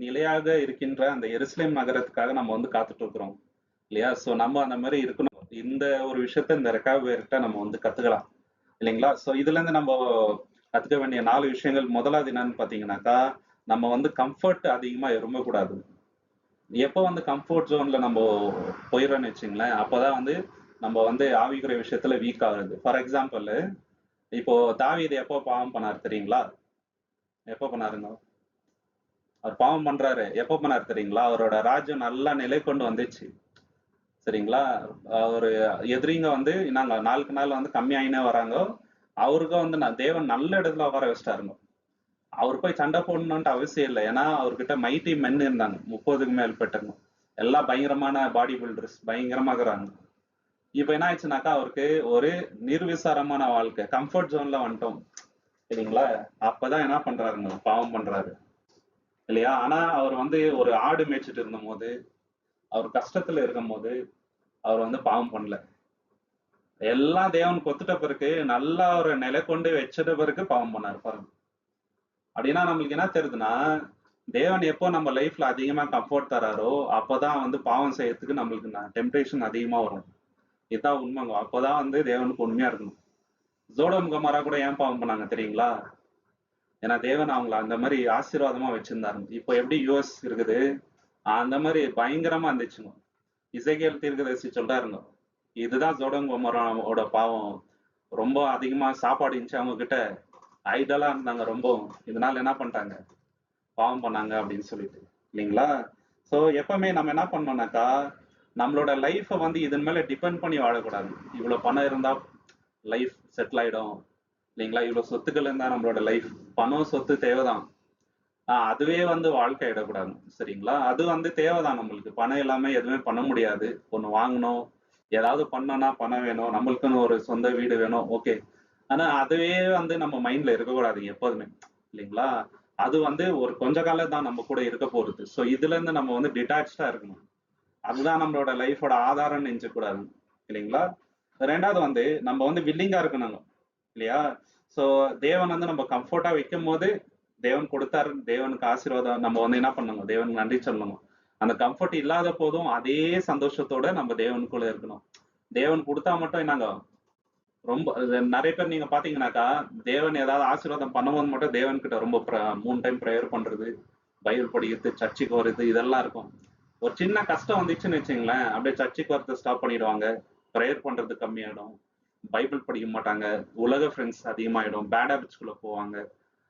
நிலையாக இருக்கின்ற அந்த எருசலேம் நகரத்துக்காக நம்ம வந்து காத்துட்டு இருக்கிறோம் இல்லையா? சோ நம்ம அந்த மாதிரி இருக்கணும். இந்த ஒரு விஷயத்த இந்த ரெக்காவேர்ட்ட நம்ம வந்து கத்துக்கலாம் இல்லைங்களா? சோ இதுல இருந்து நம்ம கத்துக்க வேண்டிய 4 விஷயங்கள். முதலாவது என்னன்னு பாத்தீங்கன்னாக்கா, நம்ம வந்து கம்ஃபர்ட் அதிகமா விரும்பக்கூடாது. எப்போ வந்து கம்ஃபர்ட் ஜோன்ல நம்ம போயிடறோம்னு வச்சுங்களேன், அப்பதான் வந்து நம்ம வந்து ஆவிக்குரிய விஷயத்துல வீக் ஆகுது. ஃபார் எக்ஸாம்பிள், இப்போ தாவீது எப்போ பாவம் பண்ணாரு தெரியுங்களா? எப்போ பண்ணாருங்க? அவர் பாவம் பண்றாரு. எப்போ பண்ணாரு தெரியுங்களா? அவரோட ராஜ்யம் நல்லா நிலை கொண்டு வந்துச்சு சரிங்களா? ஒரு எதிரிங்க வந்து நாங்க நாளுக்கு நாள் வந்து கம்மியாயினே வராங்க. அவருக்கும் வந்து தேவன் நல்ல இடத்துல உட்கார வச்சிட்டாருங்க. அவர் போய் சண்டை போடணும்ட்டு அவசியம் இல்லை. ஏன்னா அவர்கிட்ட மைட்டி மென் இருந்தாங்க, 30க்கு மேற்பட்டவங்க. எல்லாம் பயங்கரமான பாடி பில்டர்ஸ், பயங்கரமா இருக்கிறாங்க. இப்ப என்ன ஆயிடுச்சுனாக்கா, அவருக்கு ஒரு நிர்விசாரமான வாழ்க்கை, கம்ஃபர்ட் ஜோன்ல வந்துட்டோம் சரிங்களா? அப்பதான் என்ன பண்றாருங்க, பாவம் பண்றாரு இல்லையா? ஆனா அவர் வந்து ஒரு ஆடு மேய்ச்சிட்டு இருந்த போது, அவர் கஷ்டத்துல இருக்கும் போது அவர் வந்து பாவம் பண்ணல. எல்லாம் தேவன் கொத்துட்ட பிறகு நல்லா ஒரு நிலை கொண்டு வச்சிட்ட பிறகு பாவம் பண்ணாரு பாருங்க. அப்படின்னா நம்மளுக்கு என்ன தெரியுதுன்னா, தேவன் எப்போ நம்ம லைஃப்ல அதிகமா கம்ஃபர்ட் தராரோ அப்பதான் வந்து பாவம் செய்யறதுக்கு நம்மளுக்கு டெம்டேஷன் அதிகமா வரும். இதுதான் உண்மைங்க. அப்பதான் வந்து தேவனுக்கு உண்மையா இருக்கணும். சோடம் கமாரா கூட ஏன் பாவம் பண்ணாங்க தெரியுங்களா? ஏன்னா தேவன் அவங்கள அந்த மாதிரி ஆசீர்வாதமா வச்சிருந்தாருங்க. இப்போ எப்படி யூஎஸ் இருக்குது அந்த மாதிரி பயங்கரமா இருந்துச்சுங்க. இசைக்கேல் தீர்க்கதரிசி சொல்றாருங்க, இதுதான் சோடம் கமாராவோட பாவம். ரொம்ப அதிகமா சாப்பாடு இருந்துச்சு அவங்க கிட்ட, ஐடலா இருந்தாங்க ரொம்ப. இதனால என்ன பண்ணிட்டாங்க, பாவம் பண்ணாங்க அப்படின்னு சொல்லிட்டு இல்லைங்களா? சோ எப்பவுமே நம்ம என்ன பண்ணோம்னாக்கா, நம்மளோட லைஃபை வந்து இதன் மேல டிபெண்ட் பண்ணி வாழக்கூடாது. இவ்வளவு பணம் இருந்தா லைஃப் செட்டில் ஆயிடும் இல்லைங்களா? இவ்வளவு சொத்துக்கள் இருந்தா நம்மளோட லைஃப், பணம் சொத்து தேவைதான். அதுவே வந்து வாழ்க்கை ஆயிடக்கூடாது சரிங்களா? அது வந்து தேவைதான் நம்மளுக்கு. பணம் இல்லாம எதுவுமே பண்ண முடியாது. ஒண்ணு வாங்கணும், ஏதாவது பண்ணோம்னா பணம் வேணும், நம்மளுக்குன்னு ஒரு சொந்த வீடு வேணும், ஓகே. ஆனா அதுவே வந்து நம்ம மைண்ட்ல இருக்கக்கூடாது எப்போதுமே இல்லைங்களா? அது வந்து ஒரு கொஞ்ச காலம் தான் நம்ம கூட இருக்க போறது. ஸோ இதுல இருந்து நம்ம வந்து டிட்டாச்சா இருக்கணும். அதுதான் நம்மளோட லைஃபோட ஆதாரம்னு நினைச்சக்கூடாது இல்லைங்களா? ரெண்டாவது வந்து நம்ம வந்து வில்லிங்கா இருக்கணுங்க இல்லையா? ஸோ தேவன் வந்து நம்ம கம்ஃபர்ட்டா வைக்கும் போது தேவன் கொடுத்தாரு, தேவனுக்கு ஆசீர்வாதம் நம்ம வந்து என்ன பண்ணுங்க, தேவனுக்கு நன்றி சொல்லணும். அந்த கம்ஃபர்ட் இல்லாத போதும் அதே சந்தோஷத்தோட நம்ம தேவனுக்குள்ள இருக்கணும். தேவன் கொடுத்தா மட்டும் என்னங்க, ரொம்ப நிறைய பேர் நீங்க பாத்தீங்கன்னாக்கா, தேவன் ஏதாவது ஆசீர்வாதம் பண்ணும்போது மட்டும் தேவன் கிட்ட ரொம்ப 3 டைம் ப்ரேயர் பண்றது, பைபிள் படிக்கிறது, சர்ச்சுக்கு வருது, இதெல்லாம் இருக்கும். ஒரு சின்ன கஷ்டம் வந்துச்சுன்னு வச்சுங்களேன், அப்படியே சர்ச்சுக்கு வரது ஸ்டாப் பண்ணிடுவாங்க, ப்ரேயர் பண்றது கம்மியாயிடும், பைபிள் படிக்க மாட்டாங்க, உலக ஃப்ரெண்ட்ஸ் அதிகமாயிடும், பேட் ஹேபிட்ஸ்குள்ள போவாங்க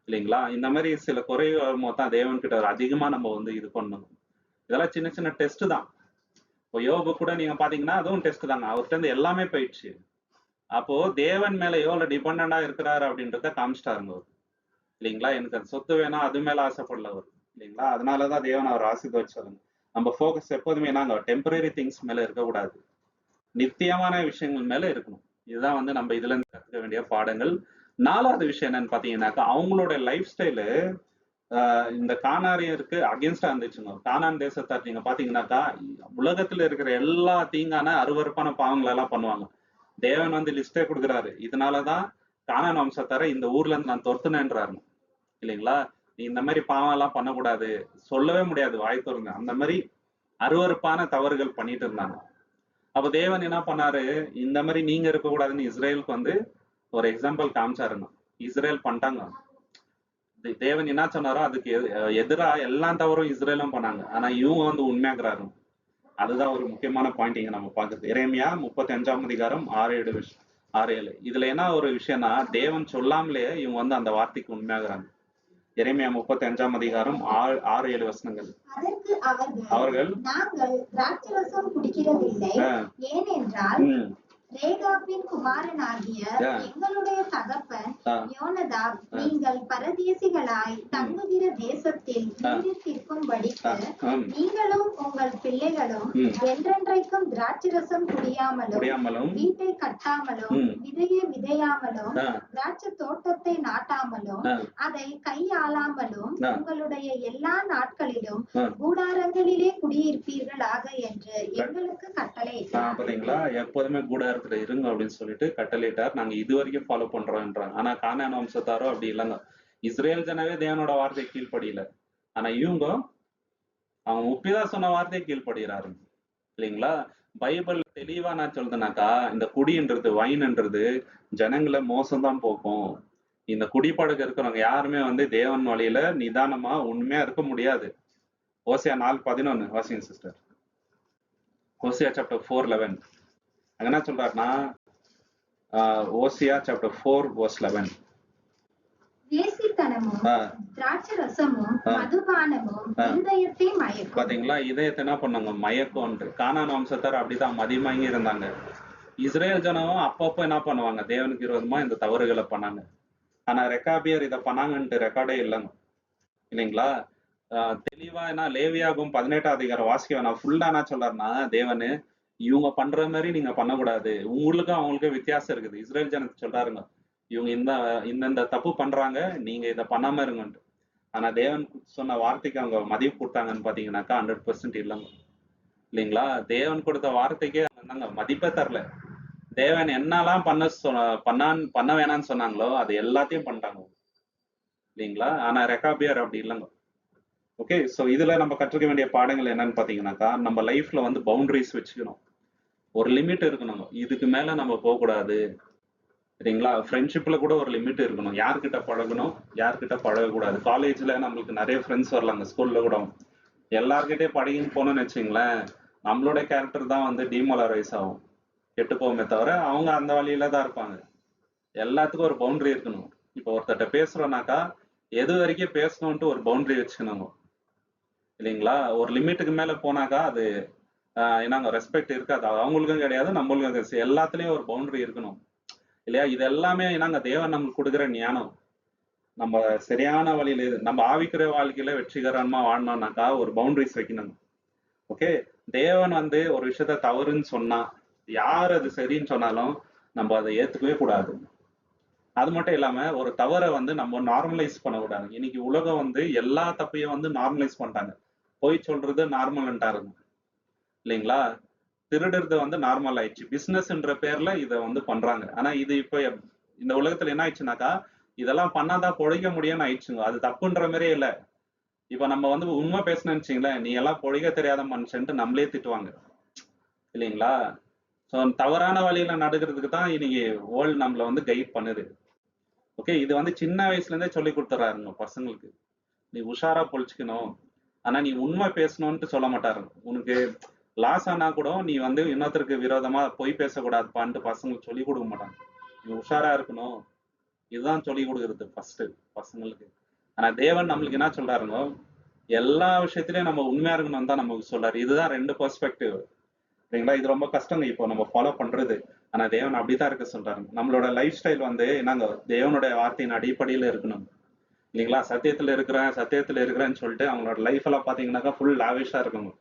இல்லைங்களா? இந்த மாதிரி சில குறைகள் தான் தேவன் கிட்ட அதிகமா நம்ம வந்து இது பண்ணணும். இதெல்லாம் சின்ன சின்ன டெஸ்ட் தான். இப்போ யோபு கூட நீங்க பாத்தீங்கன்னா அதுவும் டெஸ்ட் தாங்க. அவர்கிட்ட இருந்து எல்லாமே போயிடுச்சு. அப்போ தேவன் மேல எவ்வளவு டிபெண்டா இருக்கிறாரு அப்படின்றத காமிச்சிட்டாருங்க அவர் இல்லைங்களா? எனக்கு அது சொத்து வேணாம், அது மேல ஆசைப்படல அவர் இல்லைங்களா? அதனாலதான் தேவன் அவர் ஆசீர்வதிச்சாருங்க. நம்ம ஃபோக்கஸ் எப்போதுமே நாங்க டெம்பரரி திங்ஸ் மேல இருக்கக்கூடாது, நித்தியமான விஷயங்கள் மேல இருக்கணும். இதுதான் வந்து நம்ம இதுல இருந்து கத்துக்க வேண்டிய பாடங்கள். 4வது விஷயம் என்னன்னு பாத்தீங்கன்னாக்கா, அவங்களோட லைஃப் ஸ்டைலு இந்த கானானியருக்கு அகேன்ஸ்டா இருந்துச்சுங்க. கானான் தேசத்தார் நீங்க பாத்தீங்கன்னாக்கா, உலகத்துல இருக்கிற எல்லா தீங்கான அருவருப்பான பாவங்களை எல்லாம் பண்ணுவாங்க. தேவன் வந்து லிஸ்டே கொடுக்குறாரு, இதனாலதான் கானான் வம்சத்தார இந்த ஊர்ல இருந்து நான் துரத்துனேன்றாரு இல்லைங்களா? நீ இந்த மாதிரி பாவம் எல்லாம் பண்ணக்கூடாது, சொல்லவே முடியாது வாய் திறந்து. அந்த மாதிரி அருவருப்பான தவறுகள் பண்ணிட்டு இருந்தாங்க. அப்ப தேவன் என்ன பண்ணாரு, இந்த மாதிரி நீங்க இருக்கக்கூடாதுன்னு இஸ்ரேலுக்கு வந்து ஒரு எக்ஸாம்பிள் காமிச்சாருங்க. இஸ்ரேல் பண்ணிட்டாங்க. தேவன் என்ன சொன்னாரோ அதுக்கு எதிரா எல்லா தவறும் இஸ்ரேலும் பண்ணாங்க. ஆனா இவங்க வந்து உண்மையாக்குறாரு. அதுதான் ஒரு முக்கியமான பாயிண்ட் இங்க நம்ம பாக்குறது. எரேமியா 35ஆம் அதிகாரம் 6-7. இதுல என்ன ஒரு விஷயம்னா, தேவன் சொல்லாமலே இவங்க வந்து அந்த வார்த்தைக்கு உண்மையாகிறாங்க எரேமியா 35ஆம் அதிகாரம் 6-7 வசனங்கள். அதற்கு அவர்கள் நாங்கள் திராட்சரசம் குடிக்கிறதில்லை, ஏனென்றால் ரேகாபின் குமாரனாகிய எங்களுடைய தகப்பன் யோனதாப் நீங்கள் பரதேசிகளாய் தங்குகிற தேசத்தில் நீடித்திருக்கும்படிக்கு நீங்களும் உங்கள் பிள்ளைகளும் என்றென்றைக்கும் திராட்சரசம் குடியாமலும் வீட்டை கட்டாமலும் விதையை விதையாமலும் திராட்சை தோட்டத்தை நாட்டாமலும் அதை கையாளாமலும் உங்களுடைய எல்லா நாட்களிலும் கூடாரங்களிலே குடியிருப்பீர்களாக என்று எங்களுக்கு கட்டளையிட்டார். எப்போதுமே கூடார இருங்க அப்படின்னு சொல்லிட்டு கட்டளையிட்டார். நாங்க இது வரைக்கும் ஃபாலோ பண்றோம்ன்றாங்க. ஆனா கானான் வம்சத்தாரோ அப்படி இல்லைங்க. இஸ்ரேல் ஜனவே தேவனோட வார்த்தை கீழ்படியல. ஆனா இவங்க அவங்க முப்பிதா சொன்ன வார்த்தையை கீழ்படுகிறாரு இல்லைங்களா? பைபிள் தெளிவா நான் சொல்றேனாக்கா, இந்த குடின்றது வைன்ன்றது ஜனங்களை மோசம்தான் போக்கும். இந்த குடிப்பழக்கம் இருக்கிறவங்க யாருமே தேவன் வழியில நிதானமா உண்மையா இருக்க முடியாது. ஓசியா 4:11 வாசிங்க சிஸ்டர். ஓசியா சாப்டர் 4:11 அங்க என்ன சொல்றாருன்னா, ஓசியா சாப்டர் 4:11 பாத்தீங்களா? இதயத்தை என்ன பண்ணாங்க? மயக்கம். கானான் வம்சத்தார் அப்படிதான் மதிமயங்கி இருந்தாங்க. இஸ்ரேல் ஜனமும் அப்பப்போ என்ன பண்ணுவாங்க? தேவனுக்கு விரோதமா இந்த தவறுகளை பண்ணாங்க. ஆனா ரெக்காபியர் இதை பண்ணாங்கன்ட்டு ரெக்கார்டே இல்லைங்க இல்லைங்களா? தெளிவா என்ன லேவியாகும் 18ஆம் அதிகாரம் வாசிக்க நான் ஃபுல்லா என்ன சொல்றாருன்னா, தேவனு இவங்க பண்ற மாதிரி நீங்க பண்ணக்கூடாது. உங்களுக்கும் அவங்களுக்கும் வித்தியாசம் இருக்குது. இஸ்ரேல் ஜனத்துக்கு சொல்றாருங்க, இவங்க இந்த தப்பு பண்றாங்க, நீங்க இதை பண்ணாம இருங்கன்ட்டு. ஆனா தேவன் சொன்ன வார்த்தைக்கு அவங்க மதிப்பு கொடுத்தாங்கன்னு பாத்தீங்கன்னாக்கா 100% இல்லைங்க இல்லைங்களா? தேவன் கொடுத்த வார்த்தைக்கே அவங்க மதிப்பே தரல. தேவன் என்னெல்லாம் பண்ண வேணாம்னு சொன்னாங்களோ அது எல்லாத்தையும் பண்ணிட்டாங்க இல்லைங்களா? ஆனா ரெக்காபியர் அப்படி இல்லைங்க. ஓகே, ஸோ இதுல நம்ம கற்றுக்க வேண்டிய பாடங்கள் என்னன்னு பாத்தீங்கன்னாக்கா, நம்ம லைஃப்ல பவுண்டரிஸ் வச்சுக்கணும். ஒரு லிமிட் இருக்கணும். இதுக்கு மேல நம்ம போகக்கூடாது சரிங்களா? ஃப்ரெண்ட்ஷிப்ல கூட ஒரு லிமிட் இருக்கணும். யார்கிட்ட பழகணும், யார்கிட்ட பழகக்கூடாது. காலேஜ்ல நம்மளுக்கு நிறைய ஃப்ரெண்ட்ஸ் வரலாங்க, ஸ்கூல்ல கூட. எல்லார்கிட்டயும் பழகின்னு போனோம்னு வச்சுங்களேன், நம்மளோட கேரக்டர் தான் டிமோலரைஸ் ஆகும், கெட்டு போகுமே தவிர அவங்க அந்த வழியில தான் இருப்பாங்க. எல்லாத்துக்கும் ஒரு பவுண்டரி இருக்கணும். இப்போ ஒருத்தட்ட பேசுறோம்னாக்கா எது வரைக்கும் பேசணும்ட்டு ஒரு பவுண்டரி வச்சுக்கணும் இல்லைங்களா? ஒரு லிமிட்டுக்கு மேல போனாக்கா அது என்னங்க ரெஸ்பெக்ட் இருக்காது. அவங்களுக்கும் கிடையாது, நம்மளுக்கும். எல்லாத்துலயும் ஒரு பவுண்டரி இருக்கணும் இல்லையா? இது எல்லாமே என்னங்க தேவன் நமக்கு கொடுக்குற ஞானம். நம்ம சரியான வழியில நம்ம ஆவிக்கிற வாழ்க்கையில வெற்றிகரமா வாழணும்னாக்கா ஒரு பவுண்டரிஸ் வைக்கணும். ஓகே, தேவன் ஒரு விஷயத்த தவறுன்னு சொன்னா, யார் அது சரின்னு சொன்னாலும் நம்ம அதை ஏத்துக்கவே கூடாது. அது மட்டும் இல்லாம ஒரு தவறை நம்ம நார்மலைஸ் பண்ணக்கூடாது. இன்னைக்கு உலகம் எல்லா தப்பையும் நார்மலைஸ் பண்ணிட்டாங்க. பொய் சொல்றது நார்மல்ன்ட்டாருங்க இல்லைங்களா? திருடுறது நார்மல் ஆயிடுச்சு. பிசினஸ்ன்ற பேர்ல இதை பண்றாங்க. ஆனா இது இப்ப இந்த உலகத்துல என்ன ஆயிடுச்சுனாக்கா, இதெல்லாம் பண்ணாதான் பொழைக்க முடியும்னு ஆயிடுச்சுங்க. அது தப்புன்ற மாதிரியே இல்ல. இப்ப நம்ம உண்மை பேசணும்னு வச்சுங்களேன், நீ எல்லாம் பொழைக்க தெரியாத மனுஷன்ட்டு நம்மளே திட்டுவாங்க இல்லைங்களா? ஸோ தவறான வழியில நடக்கிறதுக்கு தான் இன்னைக்கு வேர்ல்டு நம்மள கைட் பண்ணுது. ஓகே, இது சின்ன வயசுல இருந்தே சொல்லி கொடுத்துறாருங்க பசங்களுக்கு. நீ உஷாரா பொழிச்சுக்கணும், ஆனா நீ உண்மை பேசணும்ட்டு சொல்ல மாட்டாரு. உனக்கு லாஸ் ஆனா கூட நீ இன்னொருத்தருக்கு விரோதமா பொய் பேசக்கூடாதுப்பான்ட்டு பசங்களுக்கு சொல்லி கொடுக்க மாட்டாங்க. நீ உஷாரா இருக்கணும், இதுதான் சொல்லி கொடுக்கறது ஃபர்ஸ்ட் பசங்களுக்கு. ஆனா தேவன் நம்மளுக்கு என்ன சொல்றாருங்க, எல்லா விஷயத்திலயும் நம்ம உண்மையா இருக்கணும் தான் நமக்கு சொல்றாரு. இதுதான் 2 பெர்ஸ்பெக்டிவ் சரிங்களா? இது ரொம்ப கஷ்டங்க இப்போ நம்ம ஃபாலோ பண்றது. ஆனா தேவன் அப்படித்தான் இருக்க சொல்றாரு. நம்மளோட லைஃப் ஸ்டைல் என்னங்க தேவனுடைய வார்த்தையின் அடிப்படையில இருக்கணும் இல்லைங்களா? சத்தியத்துல இருக்கிறேன்னு சொல்லிட்டு அவங்களோட லைஃப் எல்லாம் பாத்தீங்கன்னாக்கா ஃபுல் லாவிஷா இருக்கணும்.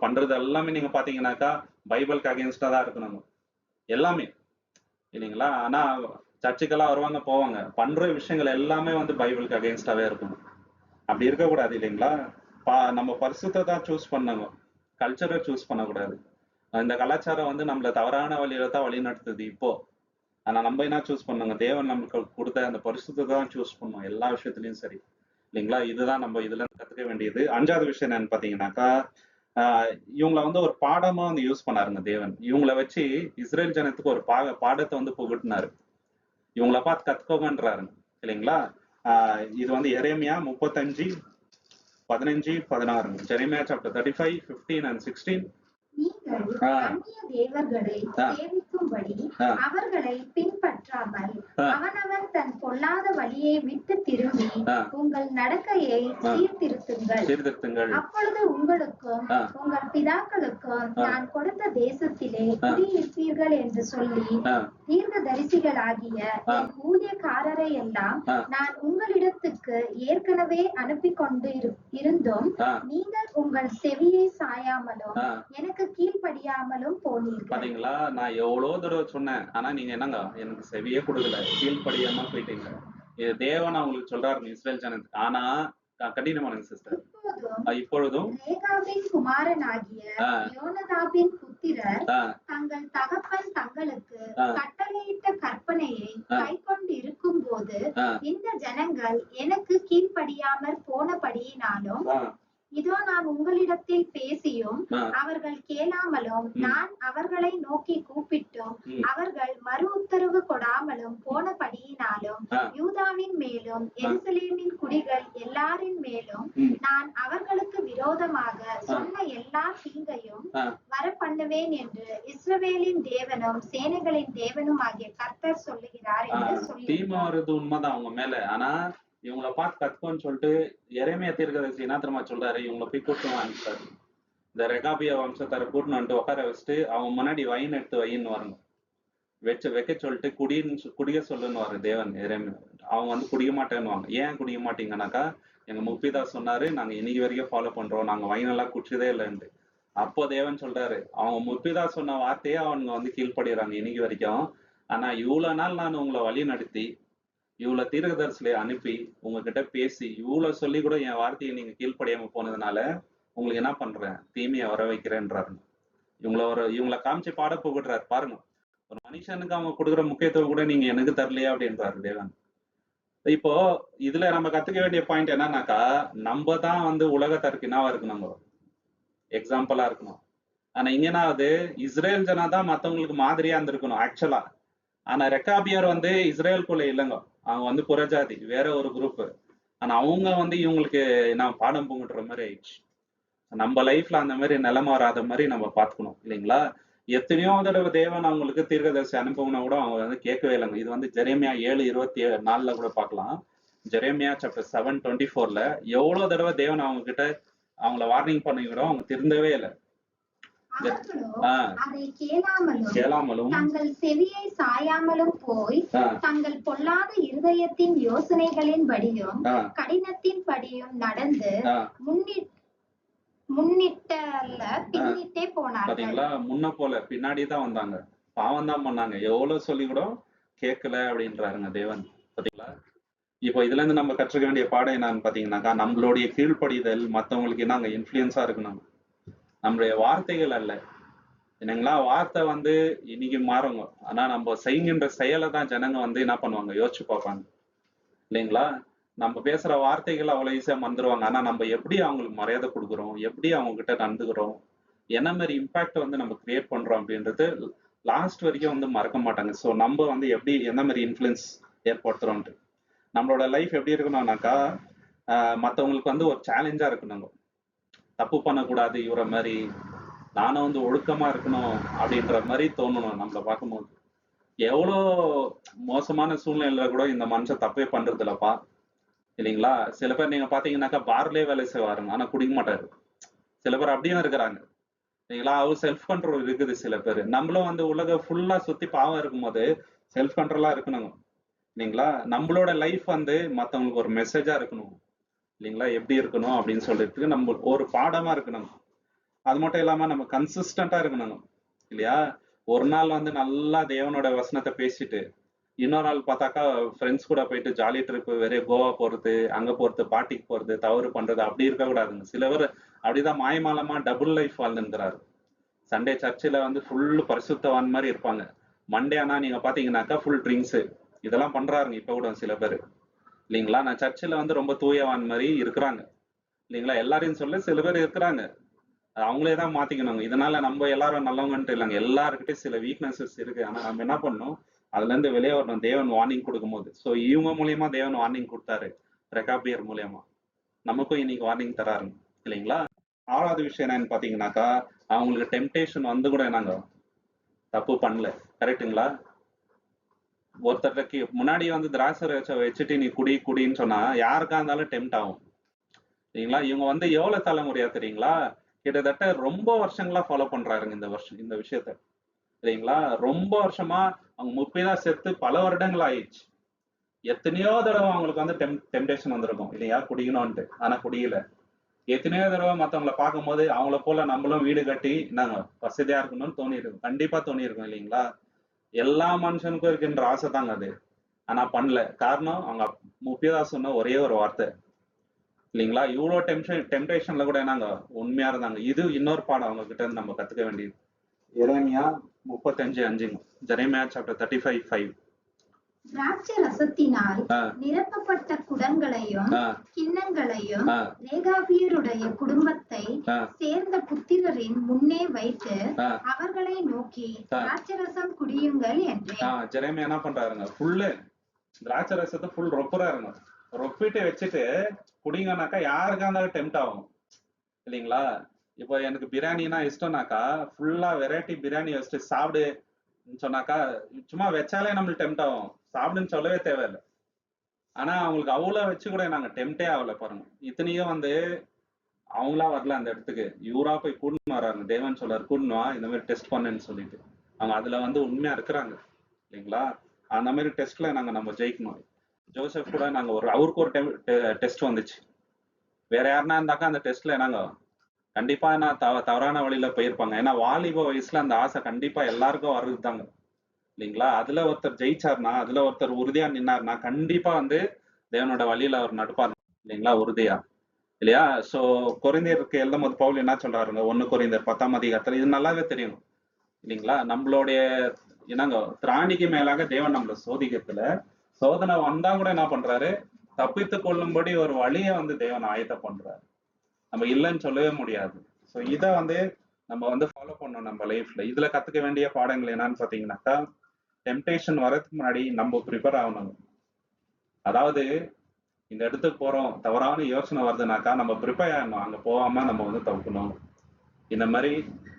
பண்றது எல்லாமே நீங்க பாத்தீங்கன்னாக்கா பைபிளுக்கு அகேன்ஸ்டா தான் இருக்கணும் எல்லாமே இல்லைங்களா? ஆனா சர்ச்சுக்கெல்லாம் வருவாங்க போவாங்க, பண்ற விஷயங்கள் எல்லாமே பைபிளுக்கு அகேன்ஸ்டாவே இருக்கணும். அப்படி இருக்கக்கூடாது இல்லைங்களா? நம்ம பரிசுத்தை தான் சூஸ் பண்ணணும், கல்ச்சரை சூஸ் பண்ணக்கூடாது. இந்த கலாச்சாரம் நம்மள தவறான வழியில தான் வழி நடத்துது இப்போ. ஆனா நம்ம என்ன சூஸ் பண்ணுங்க, தேவன் நமக்கு கொடுத்த அந்த பரிசுத்தை தான் சூஸ் பண்ணும் எல்லா விஷயத்துலயும் சரி இல்லைங்களா? இதுதான் நம்ம இதுல கத்துக்க வேண்டியது. 5வது விஷயம் என்னன்னு பாத்தீங்கன்னாக்கா, இவங்களை ஒரு பாடமா யூஸ் பண்ணாருங்க தேவன். இவங்களை வச்சு இஸ்ரேல் ஜனத்துக்கு ஒரு பாடத்தை புகட்டினாரு. இவங்களை பார்த்து கத்துக்கோங்கன்றாரு இல்லைங்களா? இது எரேமியா 35:15-16. Jeremiah chapter 35:15 and 16. நீங்கள் அந்நிய தேவர்களை சேவிக்கும்படி அவர்களை பின்பற்ற பற்றாமல் அவனவன் தன் பொல்லாத வழியை விட்டு திரும்பி உங்கள் நடக்கையை சீர்திருத்துங்கள். அப்பொழுது உங்களுக்கும் உங்கள் பிதாக்களுக்கும் நான் கொடுத்த தேசத்திலே குடியிருப்பீர்கள் என்று சொல்லி தீர்க்கதரிசிகளாகிய என் ஊழியக்காரரை எல்லாம் நான் உங்களிடத்துக்கு ஏற்கனவே அனுப்பி கொண்டு இருந்தும் நீங்கள் உங்கள் செவியை சாயாமலும் எனக்கு கீழ்ப்படியாமலும் போனீர்கள். பாத்தீங்களா, நான் எவ்வளவு தடவை சொன்னேன், ஆனா நீங்க என்னங்க எனக்கு செவியே கொடுக்கல, கீழ்ப்படியாம போயிட்டீங்க. இது தேவன் அவங்களுக்கு சொல்றாரு இஸ்ரேல் ஜனத்துக்கு. ஆனா கடினமானுங்க சிஸ்டர். இப்பொழுதும் ரேகாபின் குமாரனாகிய யோனதாபின் புத்திரர் தங்கள் தகப்பன் தங்களுக்கு கட்டளையிட்ட கற்பனையை கைக்கொண்டு இருக்கும் போது இந்த ஜனங்கள் எனக்கு கீழ்ப்படியாமற் போனபடியினாலும் இதோ நான் உங்களிடத்தில் பேசியும் அவர்கள் கேளாமலும் நான் அவர்களை நோக்கி கூப்பிட்டும் அவர்கள் மறு உத்தரவு கொடாமலும் போனபடியினாலும் யூதாவின் மேலும் எருசலேமின் குடிகள் எல்லாரின் மேலும் நான் அவர்களுக்கு விரோதமாக சொன்ன எல்லா தீங்கையும் வர பண்ணுவேன் என்று இஸ்ரவேலின் தேவனும் சேனைகளின் தேவனும் ஆகிய கர்த்தர் சொல்லுகிறார் என்று சொல்லி. தீமை வருது உண்மைதான் அவங்க மேல. ஆனா இவங்கள பார்த்து கத்துக்கோன்னு சொல்லிட்டு எரேமியா தீர்க்கதரிசி என்ன தெரியுமா சொல்றாரு, இவங்களை போய் கூட்டணும் அனுப்பிச்சாரு. இந்த ரெகாபிய வம்சத்தார கூட்டணும் வந்துட்டு உட்கார வச்சுட்டு அவங்க முன்னாடி வைன் எடுத்து வைன்னு வரணும், வைக்க சொல்லிட்டு குடிக்க சொல்லுன்னு வர தேவன் எரேமியா. அவங்க வந்து குடிக்க மாட்டேன்னுவாங்க. ஏன் குடிக்க மாட்டீங்கன்னாக்கா, எங்க முப்பிதா சொன்னாரு நாங்க இன்னைக்கு வரைக்கும் ஃபாலோ பண்றோம், நாங்க வைன் எல்லாம் குடிச்சதே இல்லைன்ட்டு. அப்போ தேவன் சொல்றாரு, அவங்க முப்பிதா சொன்ன வார்த்தையே அவங்க வந்து கீழ்படுறாங்க இன்னைக்கு வரைக்கும். ஆனா இவ்வளவு நாள் நான் உங்களை வழி நடத்தி இவ்வளவு தீர்க்கதரிசியை அனுப்பி உங்ககிட்ட பேசி இவ்வளவு சொல்லி கூட என் வார்த்தையை நீங்க கீழ்ப்படியாம போனதுனால உங்களுக்கு என்ன பண்றேன், தீமையை வர வைக்கிறேன்றாரு. இவங்களை காமிச்சு பாட போகிறாரு பாருங்க. ஒரு மனுஷனுக்கு அவங்க கொடுக்குற முக்கியத்துவம் கூட நீங்க எனக்கு தரலையா அப்படின்றாரு தேவன். இப்போ இதுல நம்ம கத்துக்க வேண்டிய பாயிண்ட் என்னன்னாக்கா, நம்ம தான் வந்து உலகத்திற்கு என்னவா இருக்கணும், நம்ம எக்ஸாம்பிளா இருக்கணும். ஆனா இங்க என்னாவது, இஸ்ரேல் ஜனா தான் மத்தவங்களுக்கு மாதிரியா இருந்திருக்கணும் ஆக்சுவலா. ஆனா ரெக்காபியர் வந்து இஸ்ரேலுக்குள்ள இல்லைங்க, அவங்க வந்து புறஜாதி, வேற ஒரு குரூப். ஆனா அவங்க வந்து இவங்களுக்கு நான் பாடம் புங்குற மாதிரி ஆயிடுச்சு. நம்ம லைஃப்ல அந்த மாதிரி நிலைமை வராத மாதிரி நம்ம பார்த்துக்கணும் இல்லைங்களா. எத்தனையோ தடவை தேவன் அவங்களுக்கு தீர்க்கதரிசி அனுப்பவுனா கூட அவங்க வந்து கேட்கவே இல்லைங்க. இது வந்து ஜெரேமியா 7:24 கூட பார்க்கலாம். ஜெரேமியா சாப்டர் 7:24 எவ்வளவு தடவை தேவன் அவங்க கிட்ட அவங்கள வார்னிங் பண்ணி கூட அவங்க திருந்தவே இல்லை. அதை கேளாமலும் தங்கள் செவியை சாயாமலும் போய் தங்கள் பொல்லாத இருதயத்தின் யோசனைகளின் படியும் கடினத்தின் படியும் நடந்து பின்னிட்டே போனார்கள். பாத்தீங்களா, முன்ன போல பின்னாடிதான் வந்தாங்க, பாவம் தான் பண்ணாங்க, எவ்வளவு சொல்லி கூட கேட்கல அப்படின்றாருங்க தேவன். பாத்தீங்களா, இப்போ இதுல இருந்து நம்ம கற்றுக்க வேண்டிய பாடம் என்னன்னு பாத்தீங்கன்னாக்கா, நம்மளுடைய கீழ்ப்படிதல் மத்தவங்களுக்கு என்னங்க இன்ஃபுளுன்ஸா இருக்கணும். நம்மளுடைய வார்த்தைகள் அல்ல என்னங்களா. வார்த்தை வந்து இன்னைக்கு மாறுங்க, ஆனா நம்ம செய்கின்ற செயலை தான் ஜனங்க வந்து என்ன பண்ணுவாங்க, யோசிச்சு பார்ப்பாங்க இல்லைங்களா. நம்ம பேசுற வார்த்தைகள் அவ்வளவு ஈஸியா மறந்துடுவாங்க. ஆனா நம்ம எப்படி அவங்களுக்கு மரியாதை கொடுக்குறோம், எப்படி அவங்க கிட்ட நடந்துக்கிறோம், என்ன மாதிரி இம்பாக்ட் வந்து நம்ம கிரியேட் பண்றோம் அப்படின்றது லாஸ்ட் வரைக்கும் வந்து மறக்க மாட்டாங்க. ஸோ நம்ம வந்து எப்படி என்ன மாதிரி இன்ஃபுளுன்ஸ் ஏற்படுத்துறோம்ட்டு நம்மளோட லைஃப் எப்படி இருக்கணும்னாக்கா, மற்றவங்களுக்கு வந்து ஒரு சேலஞ்சா இருக்கணுங்க. தப்பு பண்ணக்கூடாது, இவரை மாதிரி நானும் வந்து ஒழுக்கமா இருக்கணும் அப்படின்ற மாதிரி தோணணும் நம்மளை பார்க்கும்போது. எவ்வளோ மோசமான சூழ்நிலையில கூட இந்த மனுஷன் தப்பே பண்றது இல்லப்பா இல்லைங்களா. சில பேர் நீங்க பாத்தீங்கன்னாக்கா பார்லேயே வேலை செய்வாருங்க, ஆனா குடிக்க மாட்டாரு. சில பேர் அப்படியும் இருக்கிறாங்க இல்லைங்களா. அவர் செல்ஃப் கண்ட்ரோல் இருக்குது. சில பேர் நம்மளும் வந்து உலக ஃபுல்லா சுத்தி பாவம் இருக்கும்போது செல்ஃப் கண்ட்ரோலா இருக்கணுங்க இல்லைங்களா. நம்மளோட லைஃப் வந்து மற்றவங்களுக்கு ஒரு மெசேஜா இருக்கணும் இல்லைங்களா, எப்படி இருக்கணும் அப்படின்னு சொல்லிட்டு நம்ம ஒரு பாடமா இருக்கணும். அது மட்டும் இல்லாம நம்ம கன்சிஸ்டண்டா இருக்கணும் இல்லையா. ஒரு நாள் வந்து நல்லா தேவனோட வசனத்தை பேசிட்டு இன்னொரு நாள் பார்த்தாக்கா ஃப்ரெண்ட்ஸ் கூட போயிட்டு ஜாலி ட்ரிப், வெறும் கோவா போறது, அங்க போறது, பார்ட்டிக்கு போறது, தவறு பண்றது அப்படி இருக்கக்கூடாதுங்க. சில பேர் அப்படிதான் மாயமாலமா டபுள் லைஃப் வாழ்ந்துருக்கிறாரு. சண்டே சர்ச்சில் வந்து ஃபுல் பரிசுத்தவான் மாதிரி இருப்பாங்க, மண்டே ஆனா நீங்க பாத்தீங்கன்னாக்கா ஃபுல் ட்ரிங்க்ஸ் இதெல்லாம் பண்றாருங்க இப்ப கூட சில பேர் இல்லைங்களா. நான் சர்ச்சில் வந்து ரொம்ப தூயவான் மாதிரி இருக்கிறாங்க இல்லைங்களா. எல்லாரையும் சொல்ல சில பேர் இருக்கிறாங்க, அவங்களே தான் மாத்திக்கணுங்க. இதனால நம்ம எல்லாரும் நல்லவங்கன்ட்டு இல்லைங்க, எல்லாருக்கிட்டையும் சில வீக்னஸஸ் இருக்கு. ஆனா நம்ம என்ன பண்ணணும், அதுல இருந்து வெளியே வரணும் தேவன் வார்னிங் கொடுக்கும் போது. ஸோ இவங்க மூலியமா தேவன் வார்னிங் கொடுத்தாரு, ரெகாபியர் மூலியமா நமக்கும் இன்னைக்கு வார்னிங் தராருங்க இல்லைங்களா. 6வது விஷயம் என்னன்னு பாத்தீங்கன்னாக்கா, அவங்களுக்கு டெம்டேஷன் வந்து கூட என்னங்க தப்பு பண்ணல, கரெக்டுங்களா. ஒருத்தருக்கு முன்னாடி வந்து திராட்சை ரசம் வச்சுட்டு நீ குடின்னு சொன்னா யாருக்கா இருந்தாலும் டெம்ட் ஆகும் சரிங்களா. இவங்க வந்து எவ்வளவு தலைமுறையா தெரியுங்களா, கிட்டத்தட்ட ரொம்ப வருஷங்களா ஃபாலோ பண்றாருங்க இந்த விஷயத்த சரிங்களா. ரொம்ப வருஷமா அவங்க முப்பிதா செத்து பல வருடங்கள் ஆயிடுச்சு. எத்தனையோ தடவை அவங்களுக்கு வந்து டெம்டேஷன் வந்திருக்கும் இல்லையா குடிக்கணும்ட்டு, ஆனா குடிக்கல. எத்தனையோ தடவை மத்தவங்களை பார்க்கும்போது அவங்கள போல நம்மளும் வீடு கட்டி நாங்க வசதியா இருக்கணும்னு தோணி இருக்கும், கண்டிப்பா தோணி இருக்கும் இல்லைங்களா. எல்லா மனுஷனுக்கும் இருக்கின்ற ஆசை தாங்க அது, ஆனா பண்ணல. காரணம் அவங்க முப்பியதா சொன்ன ஒரே ஒரு வார்த்தை இல்லைங்களா. இவ்வளோ டெம்டேஷன்ல கூட நாங்க உண்மையா இருந்தாங்க. இது இன்னொரு பாடம் அவங்க கிட்ட இருந்து நம்ம கத்துக்க வேண்டியது. எரேமியா 35:5, ஜெரேமியா சாப்டர் 35:5. திராட்சை ரசத்தினால் நிரப்பப்பட்ட குடங்களையும் கிண்ணங்களையும் ரேகாபியருடைய குடும்பத்தை சேர்ந்த புத்திரரின் முன்னே வைத்து அவர்களை நோக்கி திராட்சை ரசம் குடியுங்கள் என்று. ஜெரேமியா என்ன பண்றாருங்க, ஃபுல்லு திராட்சை ரசத்தை ஃபுல் ரொப்புறாருங்க. ரொப்பிட்டு வச்சுட்டு குடிங்கனாக்கா யாருக்கா இருந்தாலும் டெம்ட் ஆகும் இல்லைங்களா. இப்போ எனக்கு பிரியாணினா இஷ்டம்னாக்கா ஃபுல்லா வெரைட்டி பிரியாணி வச்சுட்டு சாப்பிடு சொன்னாக்கா சும்மா வச்சாலே நம்மளுக்கு டெம்ட் ஆகும், சாப்பிடுன்னு சொல்லவே தேவையில்லை. ஆனா அவங்களுக்கு அவ்வளவு வச்சு கூட நாங்க டெம்டே ஆகல பாருங்க. இத்தனையும் வந்து அவங்களா வரல அந்த இடத்துக்கு, இவரா போய் கூட்டின்னு வர்றாங்க. தேவன் சொல்றாரு கூட்டின்னு வா, இந்த மாதிரி டெஸ்ட் பண்ணுன்னு சொல்லிட்டு. அவங்க அதுல வந்து உண்மையா இருக்கிறாங்க இல்லைங்களா. அந்த மாதிரி டெஸ்ட்ல நம்ம ஜெயிக்கணும். ஜோசப் கூட அவருக்கு ஒரு டெஸ்ட் வந்துச்சு. வேற யாருன்னா இருந்தாக்கா அந்த டெஸ்ட்ல கண்டிப்பா தவறான வழியில போயிருப்பாங்க. ஏன்னா வாலிப வயசுல அந்த ஆசை கண்டிப்பா எல்லாருக்கும் வர்றதுதாங்க இல்லைங்களா. அதுல ஒருத்தர் ஜெயிச்சார்னா, அதுல ஒருத்தர் உறுதியா நின்னார்னா கண்டிப்பா வந்து தேவனோட வழியில அவர் நடப்பார் இல்லைங்களா, உறுதியா இல்லையா. சோ கொரிந்தியருக்கு எழுதும் போது பவுல் என்ன சொல்றாருங்க, 1 கொரிந்தியர் 10ஆம் அதிகாரத்துல இது நல்லாவே தெரியும் இல்லைங்களா. நம்மளுடைய திராணிக்கு மேலாக தேவன் நம்மள சோதிக்கிறதுல சோதனை வந்தா கூட என்ன பண்றாரு, தப்பித்து கொள்ளும்படி ஒரு வழியை வந்து தேவன் ஆயத்தம் பண்றாரு. நம்ம இல்லைன்னு சொல்லவே முடியாது. ஸோ இதை வந்து நம்ம வந்து ஃபாலோ பண்ணணும் நம்ம லைஃப்ல. இதுல கத்துக்க வேண்டிய பாடங்கள் என்னன்னு பாத்தீங்கன்னாக்கா, டெம்டேஷன் வரதுக்கு முன்னாடி நம்ம ப்ரிப்பேர் ஆகணும். அதாவது இந்த இடத்துக்கு போறோம், தவறான யோசனை வருதுனாக்கா நம்ம ப்ரிப்பேர் ஆகணும், அங்க போகாம நம்ம வந்து தவிர்க்கணும். இந்த மாதிரி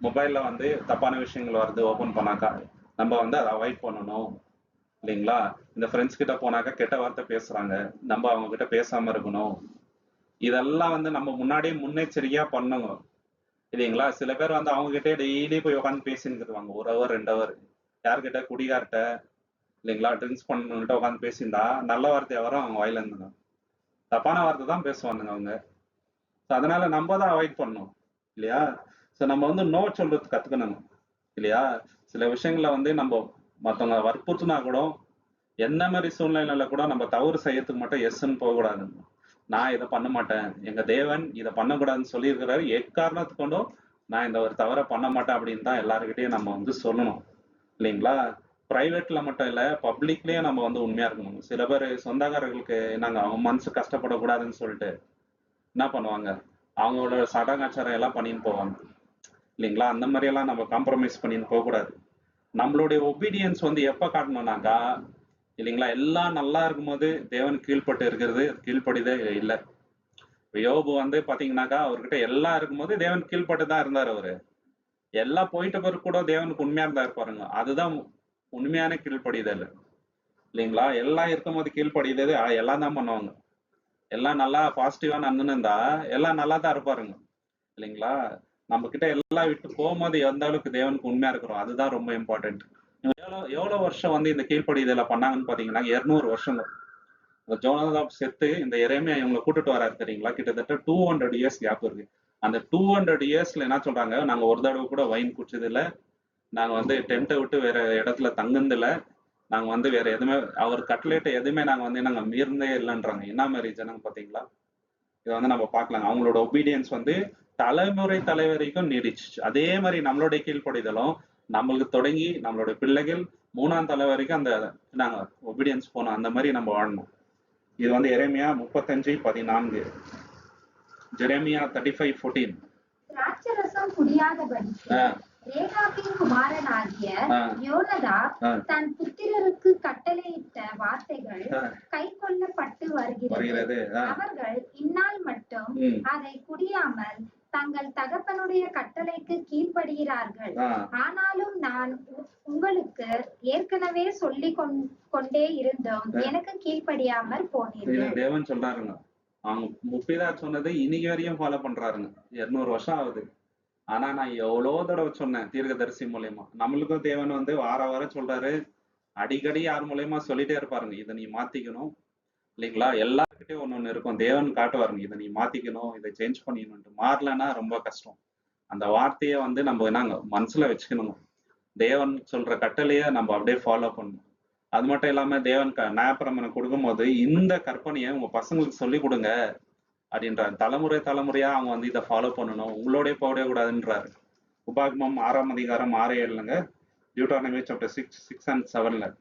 மொபைல்ல வந்து தப்பான விஷயங்கள் வருது ஓபன் பண்ணாக்கா நம்ம வந்து அதை அவாய்ட் பண்ணணும் இல்லைங்களா. இந்த ஃப்ரெண்ட்ஸ் கிட்ட போனாக்கா கெட்ட வார்த்தை பேசுறாங்க, நம்ம அவங்க கிட்ட பேசாம இருக்கணும். இதெல்லாம் வந்து நம்ம முன்னாடியே முன்னெச்சரிக்கையா பண்ணுங்க இல்லைங்களா. சில பேர் வந்து அவங்க கிட்டே டெய்லி போய் உட்காந்து பேசினுக்குவாங்க 1 hour 2 hour. யார்கிட்ட, குடிகார்ட்ட இல்லைங்களா, ட்ரிங்க்ஸ் பண்ணிட்டு உட்காந்து பேசியிருந்தா நல்ல வார்த்தையா வரும் அவங்க வாயில இருந்துங்க, தப்பான வார்த்தை தான் பேசுவானுங்க அவங்க. அதனால நம்ம தான் அவாய்ட் பண்ணணும் இல்லையா. ஸோ நம்ம வந்து நோ சொல்றது கத்துக்கணும் இல்லையா. சில விஷயங்களை வந்து நம்ம மற்றவங்க வற்புறுத்தினா கூட எந்த மாதிரி சூழ்நிலையில கூட நம்ம தவறு செய்யறதுக்கு மட்டும் எஸ்ன்னு போகக்கூடாது. நான் இதை பண்ண மாட்டேன், எங்க தேவன் இதை பண்ணக்கூடாதுன்னு சொல்லியிருக்கிறாரு, எக்காரணத்துக்கு கொண்டும் நான் இந்த ஒரு தவறை பண்ண மாட்டேன் அப்படின்னு தான் எல்லாருக்கிட்டையும் நம்ம வந்து சொல்லணும் இல்லைங்களா. பிரைவேட்ல மட்டும் இல்ல, பப்ளிக்லயும் நம்ம வந்து உண்மையா இருக்கணும். சில பேர் சொந்தக்காரர்களுக்கு அவங்க மனசு கஷ்டப்படக்கூடாதுன்னு சொல்லிட்டு என்ன பண்ணுவாங்க, அவங்களோட சடங்காச்சாரம் எல்லாம் பண்ணின்னு போவாங்க இல்லைங்களா. அந்த மாதிரி எல்லாம் நம்ம காம்ப்ரமைஸ் பண்ணின்னு போகக்கூடாது. நம்மளுடைய ஒபீடியன்ஸ் வந்து எப்ப காட்டணும்னாக்கா இல்லைங்களா, எல்லாம் நல்லா இருக்கும்போது தேவன் கீழ்பட்டு இருக்கிறது கீழ்ப்படிதே இல்லை. யோபு வந்து பாத்தீங்கன்னாக்கா அவர்கிட்ட எல்லாம் இருக்கும்போது தேவன் கீழ்பட்டு தான் இருந்தார். அவரு எல்லாம் போயிட்ட பிறகு கூட தேவனுக்கு உண்மையா இருந்தாரு பாருங்க, அதுதான் உண்மையான கீழ்ப்படிதல் இல்லைங்களா. எல்லாம் இருக்கும்போது கீழ்ப்படிதது எல்லாம் தான் பண்ணுவாங்க. எல்லாம் நல்லா பாசிட்டிவா நடந்துன்னு எல்லாம் நல்லா தான் இருப்பாருங்க இல்லைங்களா. நம்ம கிட்ட எல்லாம் விட்டு போகும்போது எந்த அளவுக்கு தேவனுக்கு உண்மையா இருக்கிறோம் அதுதான் ரொம்ப இம்பார்ட்டன்ட். எவ்வளவு வருஷம் வந்து இந்த கீழ்ப்படிதல பண்ணாங்கன்னு பாத்தீங்கன்னா 200 வருஷங்க. ஜோனாதாப் செத்து இந்த எரேமியா இவங்களை கூட்டிட்டு வராரு தெரியுங்களா, கிட்டத்தட்ட 200 years கேப் இருக்கு. அந்த 200 yearsல என்ன சொல்றாங்க, நாங்க ஒரு தடவை கூட வைன் குடிச்சது இல்லை, நாங்க வந்து டென்ட்டை விட்டு வேற இடத்துல தங்குனதில்லை, நாங்க வந்து வேற எதுவுமே அவர் கட்லேட் எதுவுமே நாங்க மீறந்தே இல்லைன்றாங்க. என்ன மாதிரி ஜனங்க பாத்தீங்களா. இதை வந்து நம்ம பார்க்கலாம். அவங்களோட ஒபீடியன்ஸ் வந்து தலைமுறை தலைவரைக்கும் நீடிச்சு. அதே மாதிரி நம்மளுடைய கீழ்ப்படிதலும் நம்மளுக்கு தொடங்கி நம்மளுடைய பிள்ளைகள் 3ஆம் தலை வரைக்கும் அந்த நாங்க ஒபீடியன்ஸ் போனோம். அந்த மாதிரி நம்ம வாழணும். இது வந்து எரேமியா 35:14, ஜெரேமியா 35:14. திராட்சரசம் குடியாதபடிக்கு ரேகாபின் குமாரனாகிய யோனதாப் தன் புத்திரருக்கு கட்டளையிட்ட வார்த்தைகள் கை கொள்ளப்பட்டு வருகிறது. அவர்கள் இந்நாள் மட்டும் அதை குடியாமல் தங்கள் தகப்பனுடைய கட்டளைக்கு கீழ்ப்படுகிறார்கள். ஆனாலும் நான் உங்களுக்கு ஏற்கனவே சொல்லிக் கொண்டே இருந்தோம், எனக்கு கீழ்ப்படியாமல் போனீர்கள். தேவன் சொல்றாருங்க, அவங்க முப்பிதார் சொன்னதை இன்னைக்கு வரையும் ஃபாலோ பண்றாருங்க. 200 வருஷம் ஆகுது. ஆனா நான் எவ்வளவு தடவை சொன்னேன் தீர்க்கதரிசி மூலியமா. நம்மளுக்கும் தேவன் வந்து வார வாரம் சொல்றாரு, அடிக்கடி யார் மூலியமா சொல்லிட்டே இருப்பாருங்க, இதை நீ மாத்திக்கணும் இல்லைங்களா. எல்லாருக்கிட்டையும் ஒண்ணு இருக்கும், தேவன் காட்டுவாருங்க, இதை நீ மாத்திக்கணும், இதை சேஞ்ச் பண்ணிக்கணும்ட்டு. மாறலன்னா ரொம்ப கஷ்டம். அந்த வார்த்தையை வந்து நம்ம என்னங்க மனசுல வச்சுக்கணும். தேவன் சொல்ற கட்டளைய நம்ம அப்படியே ஃபாலோ பண்ணணும். அது மட்டும் இல்லாம தேவன் நியாயப்பிரமாணம் கொடுக்கும்போது இந்த கற்பனையை உங்க பசங்களுக்கு சொல்லி கொடுங்க அப்படின்றாரு. தலைமுறை தலைமுறையா அவங்க வந்து இதை ஃபாலோ பண்ணணும், உங்களோடய போகவே கூடாதுன்றாரு. உபாகமம் 6ஆம் அதிகாரம் 6-7ங்க, டியூட்டானமி சாப்டர் 6 and 7ல.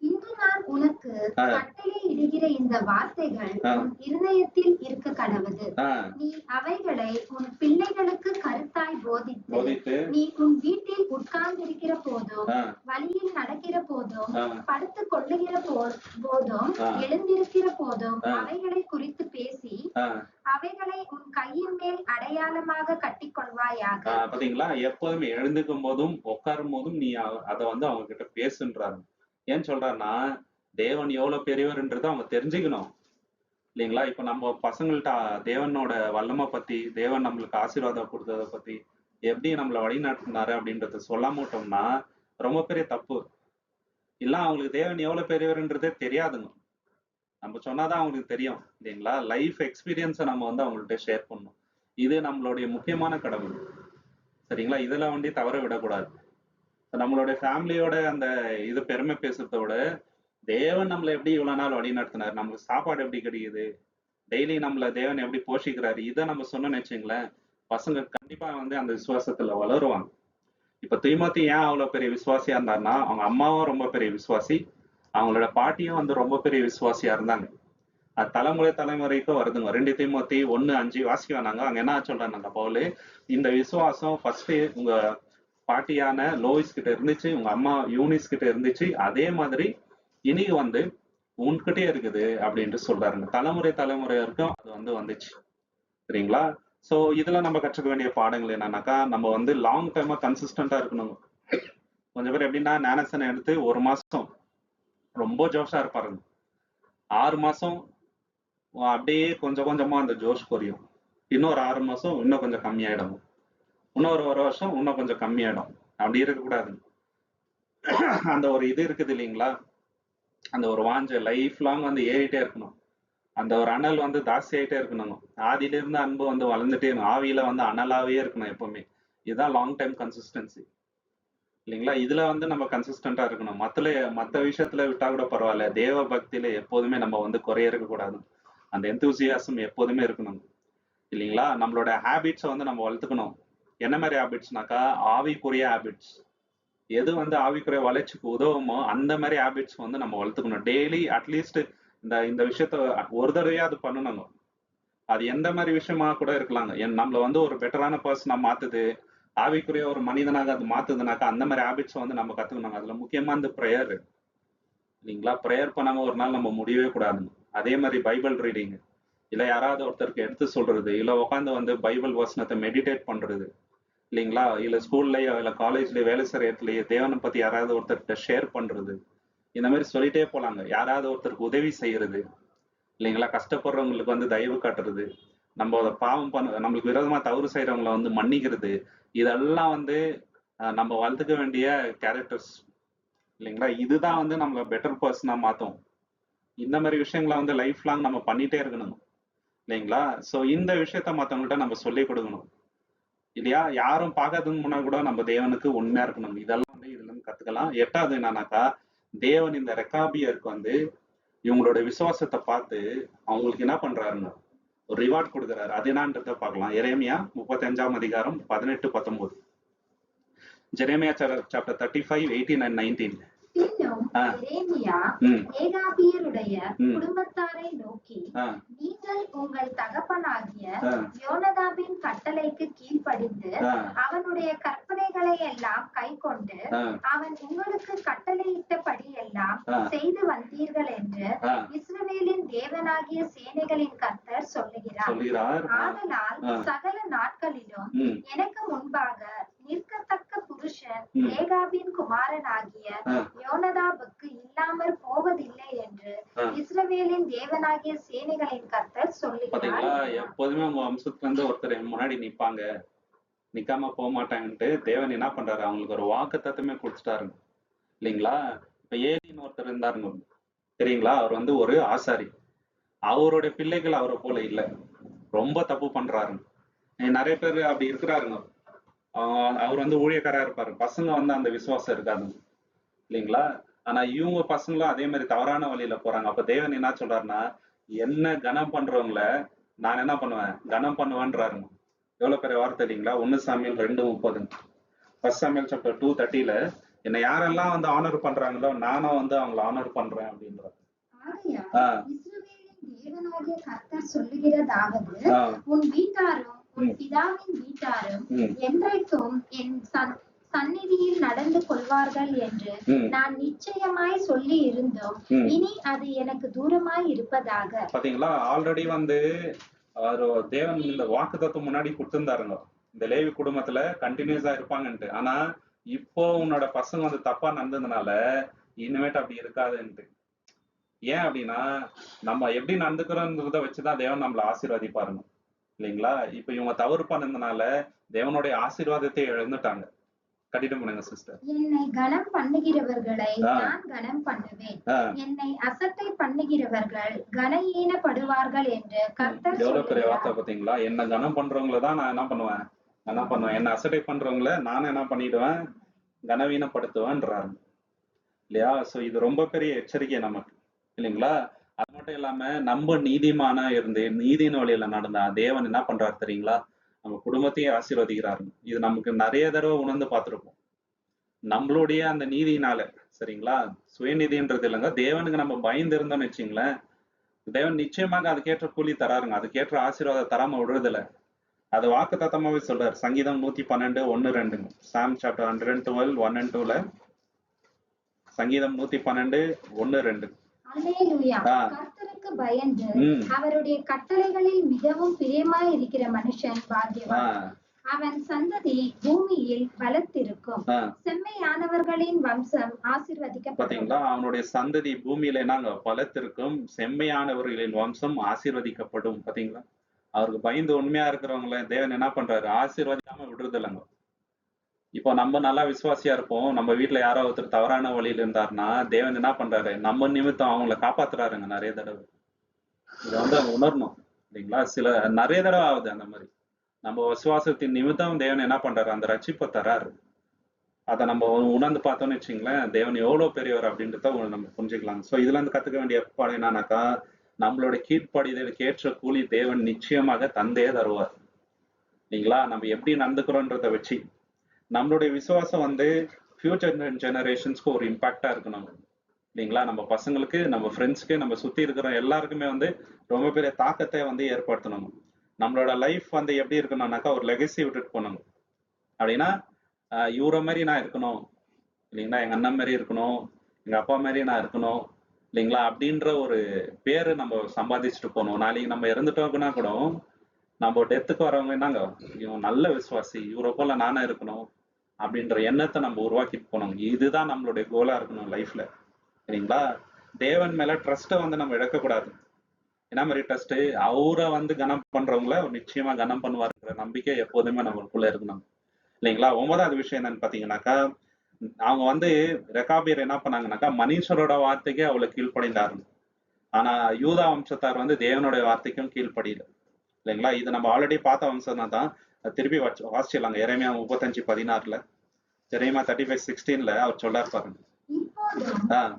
இன்று நான் உனக்கு கட்டளையிடுகிற இந்த வார்த்தைகள் உன் இருதயத்தில் இருக்க கடவது. நீ அவைகளை உன் பிள்ளைகளுக்கு கருத்தாய் போதித்து நீ உன் வீட்டில் உட்கார்ந்திருக்கிற போதும், வழியில் நடக்கிற போதும், படுத்துக் கொள்ளுகிற போதும், எழுந்திருக்கிற போதும் அவைகளை குறித்து பேசி அவைகளை உன் கையின் மேல் அடையாளமாக கட்டிக் கொள்வாயாக. பாத்தீங்களா, எப்போதுமே எழுந்துக்கும் போதும் உட்காரும் போதும் நீ அதை வந்து அவங்க கிட்ட பேசுன்றாரு. ஏன்னு சொல்றாருன்னா, தேவன் எவ்வளவு பெரியவர்ன்றதை அவங்க தெரிஞ்சுக்கணும் இல்லைங்களா. இப்ப நம்ம பசங்கள்ட்ட தேவனோட வல்லமை பத்தி, தேவன் நம்மளுக்கு ஆசீர்வாதம் கொடுத்ததை பத்தி, எப்படி நம்மளை வழிநடத்தினாரு அப்படின்றத சொல்லாமட்டோம்னா ரொம்ப பெரிய தப்பு. இல்ல அவங்களுக்கு தேவன் எவ்வளவு பெரியவர்ன்றதே தெரியாதுங்க. நம்ம சொன்னாதான் அவங்களுக்கு தெரியும் இல்லைங்களா. லைஃப் எக்ஸ்பீரியன்ஸை நம்ம வந்து அவங்கள்ட்ட ஷேர் பண்ணணும். இது நம்மளுடைய முக்கியமான கடமை சரிங்களா. இதுல வந்து தவற விடக்கூடாது. நம்மளுடைய ஃபேமிலியோட அந்த இது பெருமை பேசுறத விட, தேவன் நம்மளை எப்படி இவ்வளவு நாள் வழி நடத்தினார், நம்மளுக்கு சாப்பாடு எப்படி கிடைக்குது, டெய்லி நம்மள தேவன் எப்படி போஷிக்கிறாரு, இதை நம்ம சொன்னோம்னு வச்சுங்களேன், பசங்க கண்டிப்பா வந்து அந்த விசுவாசத்துல வளருவாங்க. இப்ப தீமோத்தி ஏன் அவ்வளவு பெரிய விசுவாசியா இருந்தாருன்னா, அவங்க அம்மாவும் ரொம்ப பெரிய விசுவாசி, அவங்களோட பாட்டியும் வந்து ரொம்ப பெரிய விசுவாசியா இருந்தாங்க. அது தலைமுறைக்கும் வருதுங்க. 2 தீமோத்தி 1:5 வாசிக்க வேணாங்க. அங்க என்ன சொல்றாங்க பவுல், இந்த விசுவாசம் ஃபர்ஸ்ட் உங்க பாட்டியான லோயிஸ் கிட்ட இருந்துச்சு, உங்க அம்மா யூனிஸ் கிட்ட இருந்துச்சு, அதே மாதிரி இன்னைக்கு வந்து உன்கிட்டே இருக்குது அப்படின்ட்டு சொல்றாருங்க. தலைமுறை வரைக்கும் அது வந்து வந்துச்சு சரிங்களா. சோ இதுல நம்ம கற்றுக்க வேண்டிய பாடங்கள் என்னன்னாக்கா, நம்ம வந்து லாங் டைமா கன்சிஸ்டன்டா இருக்கணும். கொஞ்சம் பேர் எப்படின்னா, ஞானசனை எடுத்து 1 மாசம் ரொம்ப ஜோஷா இருப்பாருங்க, 6 மாசம் அப்படியே கொஞ்சம் கொஞ்சமா அந்த ஜோஷ் குறையும், இன்னொரு 6 மாசம் இன்னும் கொஞ்சம் கம்மியாயிடும், இன்னொரு 1 வருஷம் இன்னும் கொஞ்சம் கம்மியாயிடும். அப்படி இருக்கக்கூடாது. அந்த ஒரு இது இருக்குது இல்லைங்களா, அந்த ஒரு வாஞ்ச லைஃப் லாங் வந்து ஏறிட்டே இருக்கணும். அந்த ஒரு அனல் வந்து ஜாஸ்தி ஆயிட்டே இருக்கணும். ஆதியில இருந்து அன்பு வந்து வளர்ந்துட்டே இருக்கணும், ஆவியில வந்து அனலாவே இருக்கணும் எப்பவுமே. இதுதான் லாங் டைம் கன்சிஸ்டன்சி இல்லைங்களா. இதுல வந்து நம்ம கன்சிஸ்டன்டா இருக்கணும். மத்த விஷயத்துல விட்டா கூட பரவாயில்ல, தேவ பக்தியில எப்போதுமே நம்ம வந்து குறைய இருக்கக்கூடாது. அந்த எந்தூசியாசம் எப்போதுமே இருக்கணும் இல்லைங்களா. நம்மளோட ஹேபிட்ஸை வந்து நம்ம வளர்த்துக்கணும். என்ன மாதிரி ஹேபிட்ஸ்னாக்கா, ஆவிக்குரிய ஹேபிட்ஸ். எது வந்து ஆவிக்குரிய வளர்ச்சிக்கு உதவுமோ அந்த மாதிரி ஹேபிட்ஸ் வந்து நம்ம வளர்த்துக்கணும். டெய்லி அட்லீஸ்ட் இந்த விஷயத்த ஒரு தடவையா அது பண்ணணும். அது எந்த மாதிரி விஷயமா கூட இருக்கலாங்க. நம்மள வந்து ஒரு பெட்டரான பர்சனா மாத்துது, ஆவிக்குரிய ஒரு மனிதனாக அது மாத்துதுனாக்கா, அந்த மாதிரி ஹேபிட்ஸ் வந்து நம்ம கத்துக்கணும். அதுல முக்கியமா இந்த ப்ரேயர் இல்லைங்களா. ப்ரேயர் பண்ணாம ஒரு நாள் நம்ம முடியவே கூடாதுங்க. அதே மாதிரி பைபிள் ரீடிங், இல்ல யாராவது ஒருத்தருக்கு எடுத்து சொல்றது, இல்ல உட்காந்து வந்து பைபிள் வசனத்தை மெடிடேட் பண்றது இல்லைங்களா, இல்ல ஸ்கூல்லயோ இல்ல காலேஜ்லயோ வேலை செய்யற இடத்துலயோ தேவனை பத்தி யாராவது ஒருத்தர்கிட்ட ஷேர் பண்றது, இந்த மாதிரி சொல்லிட்டே போலாங்க. யாராவது ஒருத்தருக்கு உதவி செய்யறது இல்லைங்களா, கஷ்டப்படுறவங்களுக்கு வந்து தயவு காட்டுறது, நம்ம பாவம் நம்மளுக்கு விரோதமா தவறு செய்யறவங்களை வந்து மன்னிக்கிறது, இதெல்லாம் வந்து நம்ம வளர்த்துக்க வேண்டிய கேரக்டர்ஸ் இல்லைங்களா. இதுதான் வந்து நம்மள பெட்டர் பர்சனா மாத்தும். இந்த மாதிரி விஷயங்களை வந்து லைஃப் லாங் நம்ம பண்ணிட்டே இருக்கணும் இல்லைங்களா. சோ இந்த விஷயத்த மத்தவங்கள்ட்ட நம்ம சொல்லி கொடுக்கணும் இல்லையா. யாரும் பார்க்காததுக்கு முன்னா கூட நம்ம தேவனுக்கு உண்மையா இருக்கணும். இதெல்லாம் வந்து இதுல இருந்து கத்துக்கலாம். 8வது என்னன்னாக்கா, தேவன் இந்த ரெக்காபியருக்கு வந்து இவங்களோட விசுவாசத்தை பார்த்து அவங்களுக்கு என்ன பண்றாருன்னு ஒரு ரிவார்ட் கொடுக்குறாரு. அது என்னன்றத பார்க்கலாம். எரேமியா 35ஆம் அதிகாரம் 18-19. Jeremiah chapter 35, 18 and 19. பின்னும் எரேமியா ஏகாபியருடைய குடும்பத்தாரை நோக்கி, நீங்கள் உங்கள் தகப்பனாகிய யோனதாபின் கட்டளைக்கு கீழ்ப்படிந்து அவனுடைய கற்பனைகளை எல்லாம் கைக்கொண்டு அவன் உங்களுக்கு கட்டளையிட்டபடி எல்லாம் செய்து வந்தீர்கள் என்று இஸ்ரவேலின் தேவனாகிய சேனைகளின் கர்த்தர் சொல்லுகிறார். ஆதலால் சகல நாட்கள் எனக்கு முன்பாக நிற்கத்தக்க புருஷன் ரேகாபின் குமாரனாகிய யோனதாபுக்கு இல்லாமற் போவதில்லை என்று இஸ்ரவேலின் தேவனாகிய சேனைகளின் கர்த்தர் சொல்லுகிறார். எப்போதுமே உங்க வம்சத்துல இருந்து ஒருத்தர் முன்னாடி நிப்பாங்க, நிக்காம போக மாட்டாங்கன்ட்டு தேவன் என்ன பண்றாரு, அவங்களுக்கு ஒரு வாக்கு தத்துவமே கொடுத்துட்டாருங்க இல்லைங்களா. இப்ப ஏலின்னு ஒருத்தர் இருந்தாருங்க தெரியுங்களா, அவர் வந்து ஒரு ஆசாரி. அவருடைய பிள்ளைகள் அவரை போல இல்லை, ரொம்ப தப்பு பண்றாருங்க. நிறைய பேர் அப்படி இருக்கிறாருங்க. அவர் வந்து ஊழியக்காரா இருப்பாரு, பசங்க வந்து அந்த விசுவாசம் இருக்காது இல்லைங்களா. ஆனா இவங்க பசங்களும் அதே மாதிரி தவறான வழியில போறாங்க. அப்ப தேவன் என்ன சொல்றாருன்னா, என்ன கனம் பண்றவங்கள நான் என்ன பண்ணுவேன், கனம் பண்ணுவேன்றாருங்க. எவ்வளவு பெரிய வார்த்தை இல்லைங்களா. 1 சாமுவேல் 2:30, 1 சாமுவேல் சாப்டர் 2:30 என்னை யாரெல்லாம் வந்து ஆனர் பண்றாங்களோ நானும் வந்து அவங்களை ஆனர் பண்றேன் அப்படின்றாரு. தேவனாகிய கர்த்தர் சொல்லுகிறதாவது, உன் வீட்டாரும் உன் பிதாவின் வீட்டாரும் என்றைக்கும் என் சந்நிதியில் நடந்து கொள்வார்கள் என்று நான் நிச்சயமாய் சொல்லி இருந்தோம். இனி அது எனக்கு தூரமாய் இருப்பதாக. பாத்தீங்களா, ஆல்ரெடி வந்து தேவன் இந்த வாக்குத்தத்தம் முன்னாடி கொடுத்திருந்தாருங்க, இந்த லேவி குடும்பத்துல கண்டினியூஸா இருப்பாங்கன்ட்டு. ஆனா இப்போ உன்னோட பசங்க வந்து தப்பா நடந்ததுனால இனிமேட்டு அப்படி இருக்காதுன்ட்டு. ஏன் அப்படின்னா, நம்ம எப்படி நடந்துக்கிறோன்றத வச்சுதான் தேவன் நம்மளை ஆசீர்வதிப்பாருங்க இல்லைங்களா. இப்ப இவங்க தவறு பண்ணதுனால தேவனுடைய ஆசீர்வாதத்தை இழந்துட்டாங்க. கடிதம் பண்ணுங்க சிஸ்டர். என்னை கனம் பண்ணுகிறவர்களை நான் கனம் பண்ணுவேன், என்னை அசட்டை பண்ணுகிறவர்கள் கனஈனப்படுவார்கள் என்று கர்த்தர் சொல்லுகிறார். எவ்வளவு பெரிய வார்த்தை பாத்தீங்களா. என்ன கனம் பண்றவங்களதான் நான் என்ன பண்ணுவேன், என்ன அசட்டை பண்றவங்கள நான் என்ன பண்ணிடுவேன், கனவீனப்படுத்துவேன்றாரு இல்லையா. சோ இது ரொம்ப பெரிய எச்சரிக்கை நமக்கு இல்லைங்களா. அது மட்டும் இல்லாம நம்ம நீதிமானா இருந்து நீதியின் வழியில நடந்தா தேவன் என்ன பண்றாரு தெரியுங்களா, நம்ம குடும்பத்தையும் ஆசீர்வதிக்கிறாரு. இது நமக்கு நிறைய தடவை உணர்ந்து பார்த்திருப்போம். நம்மளுடைய அந்த நீதினால சரிங்களா, சுயநிதின்றது இல்லைங்க, தேவனுக்கு நம்ம பயந்து இருந்தோம்னு வச்சுங்களேன், தேவன் நிச்சயமாக அதுக்கேற்ற கூலி தராருங்க, அதுக்கேற்ற ஆசீர்வாதம் தராம விடுறதில்ல. அது வாக்கு தத்தமாவே சொல்றாரு. சங்கீதம் 112 1-2, சாம் சாப்டர் 112 1 and 2ல சங்கீதம் 112 1-2. கர்த்தருக்கு பயந்து அவருடைய கட்டளைகளில் மிகவும் பிரியமாய் இருக்கிற மனுஷன் பாக்கியவான். அவன் சந்ததி பூமியில் பலத்திருக்கும், செம்மையானவர்களின் வம்சம் ஆசீர்வதிக்கப்படும். பாத்தீங்களா, அவனுடைய சந்ததி பூமியில நாங்க பலத்திருக்கும், செம்மையானவர்களின் வம்சம் ஆசீர்வதிக்கப்படும். பாத்தீங்களா, அவருக்கு பயந்து உண்மையா இருக்கிறவங்கள தேவன் என்ன பண்றாரு, ஆசீர்வதிக்காம விடுறது இல்லைங்க. இப்போ நம்ம நல்லா விசுவாசியா இருப்போம், நம்ம வீட்டுல யாரோ ஒருத்தர் தவறான வழியில இருந்தாருன்னா தேவன் என்ன பண்றாரு, நம்ம நிமித்தம் அவங்கள காப்பாத்துறாருங்க நிறைய தடவை. இதை வந்து அவங்க உணரணும் இல்லைங்களா. நிறைய தடவை ஆகுது அந்த மாதிரி. நம்ம விசுவாசத்தின் நிமித்தம் தேவன் என்ன பண்றாரு, அந்த ரட்சிப்பை தராரு. அதை நம்ம உணர்ந்து பார்த்தோம்னு வச்சுங்களேன், தேவன் எவ்வளவு பெரியவர் அப்படின்றத நம்ம புரிஞ்சுக்கலாம். ஸோ இதுல இருந்து கத்துக்க வேண்டிய பாடம் என்னன்னாக்கா, நம்மளோட கீழ்ப்படிதலுக்கு ஏற்ற கூலி தேவன் நிச்சயமாக தந்தே தருவார் இல்லைங்களா. நம்ம எப்படி நடந்துக்கிறோன்றத வச்சு நம்மளுடைய விசுவாசம் வந்து ஃபியூச்சர் ஜெனரேஷன்ஸ்க்கு ஒரு இம்பாக்டா இருக்கணும் இல்லைங்களா. நம்ம பசங்களுக்கு, நம்ம ஃப்ரெண்ட்ஸ்க்கு, நம்ம சுத்தி இருக்கிற எல்லாருக்குமே வந்து ரொம்ப பெரிய தாக்கத்தை வந்து ஏற்படுத்தணும். நம்மளோட லைஃப் வந்து எப்படி இருக்கணும்னாக்கா ஒரு லெகசி விட்டுட்டு போகணும். அப்படின்னா இவரை மாதிரி நான் இருக்கணும் இல்லைங்களா, எங்க அண்ணன் மாதிரி இருக்கணும், எங்க அப்பா மாதிரி நான் இருக்கணும் இல்லைங்களா, அப்படின்ற ஒரு பேரு நம்ம சம்பாதிச்சுட்டு போகணும். நாளைக்கு நம்ம இறந்துட்டோம்னா கூட நம்ம டெத்துக்கு வரவங்க என்னங்க, இவன் நல்ல விசுவாசி, இவரை போல நானே இருக்கணும் அப்படின்ற எண்ணத்தை நம்ம உருவாக்கிட்டு போனோம். இதுதான் நம்மளுடைய கோலா இருக்கணும் லைஃப்ல சரிங்களா. தேவன் மேல ட்ரஸ்ட்டை வந்து நம்ம இழக்கக்கூடாது. என்ன மாதிரி ட்ரஸ்ட், அவரை வந்து கனம் பண்றவங்கள நிச்சயமா கனம் பண்ணுவாருங்கிற நம்பிக்கை எப்போதுமே நம்மளுக்குள்ள இருக்கணும் இல்லைங்களா. 9வது விஷயம் என்னன்னு பாத்தீங்கன்னாக்கா, அவங்க வந்து ரெகாபியர் என்ன பண்ணாங்கன்னாக்கா மனுஷரோட வார்த்தைக்கே அவளை கீழ்ப்படைந்தாரு. ஆனா யூதா வம்சத்தார் வந்து தேவனுடைய வார்த்தைக்கும் கீழ்ப்படியில இல்லைங்களா. இது நம்ம ஆல்ரெடி பார்த்த வம்சம் தான். திருப்பி வாசிச்சிடலாங்க. எரேமியா 35:16, எரேமியா 35:16 அவர் சொல்றாரு பாருங்க.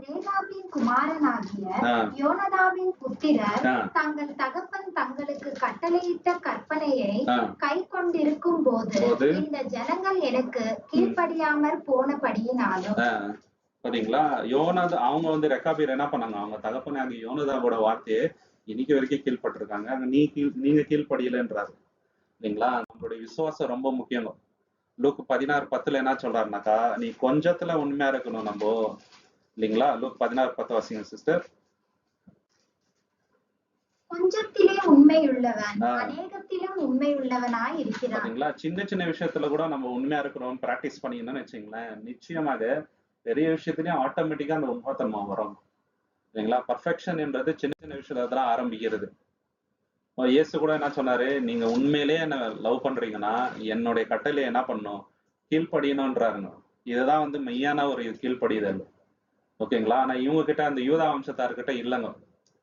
ரேகாபின் குமாரனாகிய யோனதாபின் புத்திரர் தங்கள் தகப்பன் தங்களுக்கு கட்டளையிட்ட கற்பனையை கை கொண்டிருக்கும் போது இந்த ஜனங்கள் எனக்கு கீழ்ப்படியாமற் போனபடியினாலும். பாத்தீங்களா, அவங்க வந்து ரெகாபியர் என்ன பண்ணாங்க, அவங்க தகப்பனாகிய யோனதாவோட வார்த்தையை இன்னைக்கு வரைக்கும் கீழ்பட்டிருக்காங்க. நீங்க கீழ்ப்படியலன்றாரு இல்லைங்களா. நம்மளுடைய விசுவாசம் ரொம்ப முக்கியம். லூக் 16:10 என்ன சொல்றாருனாக்கா, நீ கொஞ்சத்துல உண்மையா இருக்கணும் நம்ம இல்லைங்களா. லூக் 16:10 வாசிங்க சிஸ்டர். கொஞ்சத்திலே உண்மையுள்ளவன் அநேகத்திலும் உண்மையுள்ளவனாய் இருக்கிறான். பாத்தீங்களா, சின்ன சின்ன விஷயத்துல கூட நம்ம உண்மையா இருக்கிறோம் பிராக்டிஸ் பண்ணீங்கன்னு வச்சுங்களேன், நிச்சயமாக பெரிய விஷயத்திலயும் ஆட்டோமேட்டிக்கா அந்த உண்மைத்தன்மை வரும். இல்லைங்களா? பர்ஃபெக்ஷன் என்றது சின்ன சின்ன விஷயத்துல தான் ஆரம்பிக்கிறது. இயேசு கூட என்ன சொன்னாரு, நீங்க உண்மையிலேயே என்ன லவ் பண்றீங்கன்னா என்னுடைய கட்டளையை என்ன பண்ணும், கீழ்ப்படியணும்ன்றாருங்க. இதுதான் வந்து மெய்யான ஒரு கீழ்ப்படிதல். ஓகேங்களா? ஆனா இவங்க கிட்ட, அந்த யூதா வம்சத்தார்கிட்ட இல்லைங்க,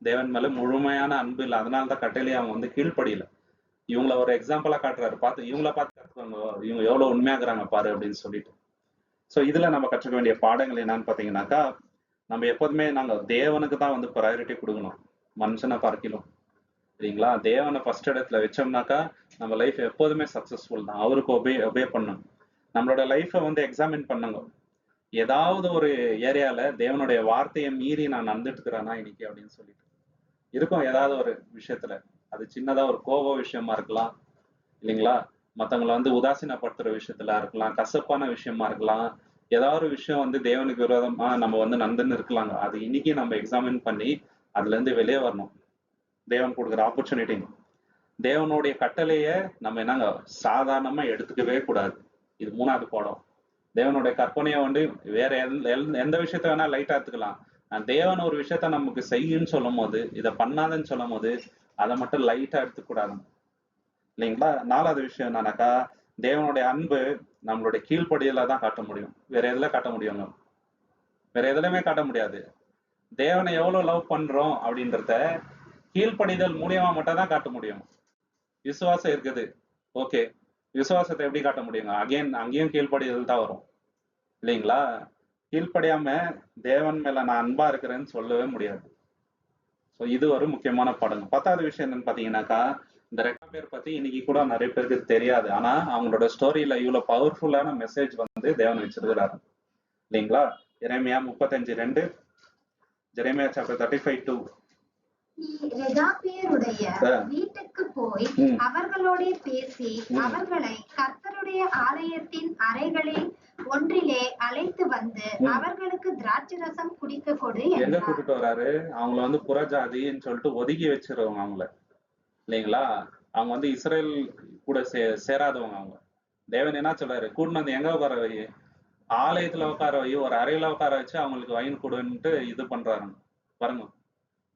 தேவன் மேல முழுமையான அன்பு இல்லை. அதனாலதான் கட்டளையை அவங்க வந்து கீழ்ப்படியல. இவங்கள ஒரு எக்ஸாம்பிளா காட்டுறாரு, பார்த்து இவங்கள பார்த்து கத்துக்கோங்க, இவங்க எவ்வளவு உண்மையாக்குறாங்க பாரு அப்படின்னு சொல்லிட்டு. சோ இதுல நம்ம கற்றுக்க வேண்டிய பாடங்கள் என்னன்னு பாத்தீங்கன்னாக்கா, நம்ம எப்போதுமே நாங்க தேவனுக்கு தான் வந்து ப்ரையாரிட்டி கொடுக்கணும், மனுஷனை பார்க்கலாம். சரிங்களா? தேவனை ஃபர்ஸ்ட் இடத்துல வச்சோம்னாக்கா நம்ம லைஃப் எப்போதுமே சக்சஸ்ஃபுல் தான். அவருக்கு ஒபே பண்ணணும். நம்மளோட லைஃப்பை வந்து எக்ஸாமின் பண்ணுங்க. ஏதாவது ஒரு ஏரியால தேவனுடைய வார்த்தையை மீறி நான் நடந்துட்டு இருக்கிறேன்னா இன்னைக்கு அப்படின்னு சொல்லிட்டு இருக்கும். ஏதாவது ஒரு விஷயத்துல, அது சின்னதா ஒரு கோப விஷயமா இருக்கலாம், இல்லைங்களா? மத்தவங்களை வந்து உதாசீனப்படுத்துற விஷயத்துல இருக்கலாம், கசப்பான விஷயமா இருக்கலாம். ஏதாவது ஒரு விஷயம் வந்து தேவனுக்கு விரோதமா நம்ம வந்து நடந்துன்னு இருக்கலாங்க. அது இன்னைக்கு நம்ம எக்ஸாமின் பண்ணி அதுல இருந்து வெளியே வரணும். தேவன் கொடுக்குற ஆப்பர்ச்சுனிட்டி. தேவனுடைய கட்டளைய நம்ம என்னங்க சாதாரணமா எடுத்துக்கவே கூடாது. இது 3வது பாடம். தேவனுடைய கற்பனையை வந்து வேற எந்த விஷயத்த வேணா லைட்டா எடுத்துக்கலாம். தேவன் ஒரு விஷயத்த நமக்கு செய்யுன்னு சொல்லும் போது, இதை பண்ணாதன்னு சொல்லும் போது அதை மட்டும் லைட்டா எடுத்துக்கூடாது. இல்லைங்களா? 4வது விஷயம் என்னன்னாக்கா, தேவனுடைய அன்பு நம்மளுடைய கீழ்ப்படியில தான் காட்ட முடியும். வேற எதுல காட்ட முடியுங்க? வேற எதுலையுமே காட்ட முடியாது. தேவனை எவ்வளவு லவ் பண்றோம் அப்படின்றத கீழ்ப்படிதல் மூலியமா மட்டும் தான் காட்ட முடியும். விசுவாசம் இருக்குது, ஓகே, விசுவாசத்தை எப்படி காட்ட முடியுங்க? அங்கேயும் கீழ்ப்படிதல் தான் வரும், இல்லைங்களா? கீழ்ப்படியாம தேவன் மேல நான் அன்பா இருக்கிறேன்னு சொல்லவே முடியாது. ஸோ இது ஒரு முக்கியமான பாடம். 10வது விஷயம் என்னன்னு பாத்தீங்கன்னாக்கா, இந்த ரெக்காபியர் பத்தி இன்னைக்கு கூட நிறைய பேருக்கு தெரியாது. ஆனா அவங்களோட ஸ்டோரியில இவ்வளவு பவர்ஃபுல்லான மெசேஜ் வந்து தேவன் வச்சிருக்கிறாரு, இல்லைங்களா? எரேமியா 35:2, ஜெரேமியா சாப்டர் 35:2. நீ ரெகாபியருடைய வீட்டுக்கு போய் அவர்களோட பேசி அவர்களை கர்த்தருடைய ஆலயத்தின் அறைகளில் ஒன்றிலே அழைத்து வந்து அவர்களுக்கு திராட்சரசம் குடிக்க கொடு. எங்க கூட்டிட்டு வராரு? அவங்கள வந்து புறஜாதின்னு சொல்லிட்டு ஒதுக்கி வச்சிருவாங்க அவங்கள, இல்லைங்களா? அவங்க வந்து இஸ்ரேல் கூட சேராதவங்க அவங்க. தேவன் என்ன சொல்றாரு, கூட்டிட்டு வந்து எங்க உட்கார வை, ஆலயத்துல உட்கார வை, ஒரு அறையில உட்கார வச்சு அவங்களுக்கு வைன் கொடுன்ட்டு இது பண்றாருங்க பாருங்க.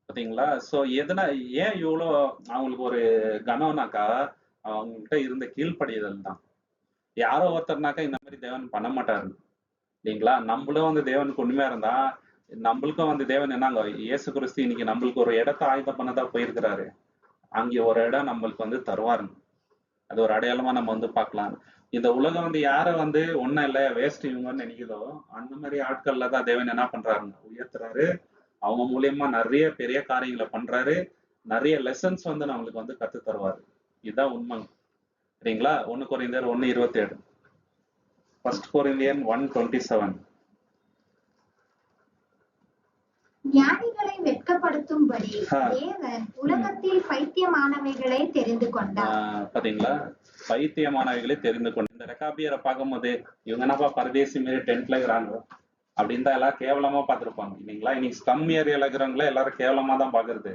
பாத்தீங்களா? சோ ஏன் இவ்வளோ அவங்களுக்கு ஒரு கனம்னாக்கா, அவங்ககிட்ட இருந்த கீழ்ப்படிதல் தான். யாரோ ஒருத்தர்னாக்கா இந்த மாதிரி தேவன் பண்ண மாட்டாரு, இல்லைங்களா? நம்மளும் வந்து தேவனுக்கு உண்மையா இருந்தா நம்மளுக்கும் வந்து தேவன் என்னங்க, இயேசு கிறிஸ்து இன்னைக்கு நம்மளுக்கு ஒரு இடத்தை ஆயுதம் பண்ணதான் போயிருக்கிறாரு. அங்கே ஒரு இடம் நம்மளுக்கு வந்து தருவாருங்க. அது ஒரு அடையாளமா நம்ம வந்து பார்க்கலாம். இந்த உலகம் வந்து யார வந்து ஒன்னும் இல்லை வேஸ்ட் இவங்கன்னு நினைக்குதோ அந்த மாதிரி ஆட்கள்ல தான் தேவன் என்ன பண்றாருங்க, உயர்த்துறாரு. அவங்க மூலியமா நிறைய பெரிய காரியங்களை பண்றாரு. நிறைய லெசன்ஸ் வந்து நம்மளுக்கு வந்து கத்து தருவாரு. இதுதான் உண்மை, சரிங்களா? 1 கொரிந்தியர் 1:27, 1 கொரிந்தியன் 1:27. ஞானிகளை வெட்கப்படுத்தும்படி தேவன் உலகத்தில் பைத்தியமானவைகளை தெரிந்து கொண்டார். பாத்தீங்களா? பைத்தியமானவைகளை தெரிந்து கொண்டார். இந்த ரெக்காபியரை பார்க்கும்போது இவங்க என்னப்பா பரதேசி மாரி டென்ட்ல இருக்கிறாங்க அப்படின்னு தான் எல்லாரும் கேவலமா பார்த்திருப்பாங்க, இல்லைங்களா? இன்னைக்கு ஸ்கம் ஏரியால இருக்கிறவங்கள எல்லாரும் கேவலமா தான் பாக்குறது.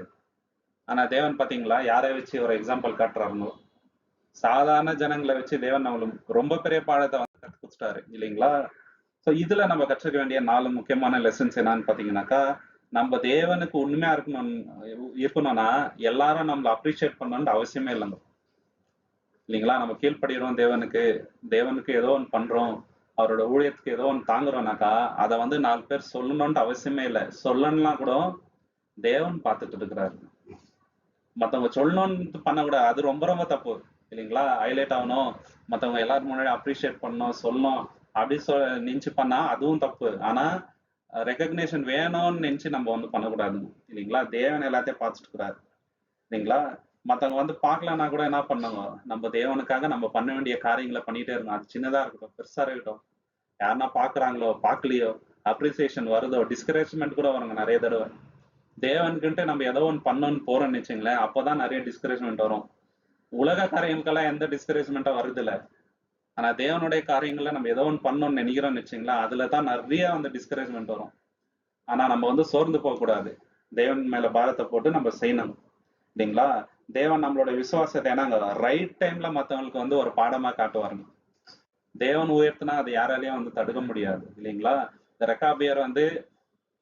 ஆனா தேவன் பாத்தீங்களா யாரை வச்சு ஒரு எக்ஸாம்பிள் காட்டுறாருன்னு, சாதாரண ஜனங்களை வச்சு தேவன் நம்மளுக்கு ரொம்ப பெரிய பாடத்தை வந்து கத்து கொடுத்துட்டாரு, இல்லைங்களா? சோ இதுல நம்ம கற்றுக்க வேண்டிய 4 முக்கியமான லெசன்ஸ் என்னன்னு பாத்தீங்கன்னாக்கா, நம்ம தேவனுக்கு உண்மையா இருக்கணும்னா எல்லாரும் நம்மளை அப்ரிஷியேட் பண்ணணும்னு அவசியமே இல்லைங்க, இல்லைங்களா? நம்ம கீழ்ப்படுகிறோம் தேவனுக்கு ஏதோ ஒன்று பண்றோம், அவரோட ஊழியத்துக்கு ஏதோ ஒன்று தாங்குறோம்னாக்கா அதை வந்து 4 பேர் சொல்லணும்னு அவசியமே இல்லை. சொல்லணும்னா கூட தேவன் பார்த்துட்டு இருக்கிறாரு. மத்தவங்க சொல்லணும்னு பண்ணக்கூடாது, அது ரொம்ப ரொம்ப தப்பு, இல்லைங்களா? ஹைலைட் ஆகணும், மத்தவங்க எல்லாரும் முன்னாடி அப்ரிஷியேட் பண்ணணும், சொல்லணும் அப்படி நினைச்சு பண்ணா அதுவும் தப்பு. ஆனா ரெகக்னேஷன் வேணும்னு நினைச்சு நம்ம வந்து பண்ணக்கூடாது, இல்லைங்களா? தேவன் எல்லாத்தையும் பார்த்துட்டு இருக்கிறாரு, இல்லைங்களா? மத்தவங்க வந்து பார்க்கலன்னா கூட என்ன பண்ணுங்க, நம்ம தேவனுக்காக நம்ம பண்ண வேண்டிய காரியங்களை பண்ணிட்டே இருக்கணும். அது சின்னதா இருக்கட்டும் பெருசா இருக்கட்டும். யாருன்னா பாக்குறாங்களோ பார்க்கலையோ, அப்ரிசியேஷன் வருதோ, டிஸ்கரேஜ்மெண்ட் கூட வருங்க நிறைய தடவை. தேவனுக்குன்ட்டு நம்ம ஏதோ ஒன்று பண்ணணும்னு போறோம்னு வச்சுங்களேன், அப்போதான் நிறைய டிஸ்கரேஜ்மெண்ட் வரும். உலக காரியங்களுக்கெல்லாம் எந்த டிஸ்கரேஜ்மெண்ட்டா வருது இல்லை. ஆனா தேவனுடைய காரியங்கள்ல நம்ம ஏதோ ஒன்று பண்ணணும்னு நினைக்கிறோம்னு வச்சுங்களேன், அதுலதான் நிறைய வந்து டிஸ்கரேஜ்மெண்ட் வரும். ஆனா நம்ம வந்து சோர்ந்து போக கூடாது, தேவன் மேல பாரத்தை போட்டு நம்ம செய்யணும். இல்லைங்களா? தேவன் நம்மளோட விசுவாசத்தை ஏன்னா ரைட் டைம்ல மத்தவங்களுக்கு வந்து ஒரு பாடமா காட்டுவாருங்க. தேவன் உயர்த்தினா அது யாராலையும் வந்து தடுக்க முடியாது இல்லைங்களா? இந்த ரெக்காபியர் வந்து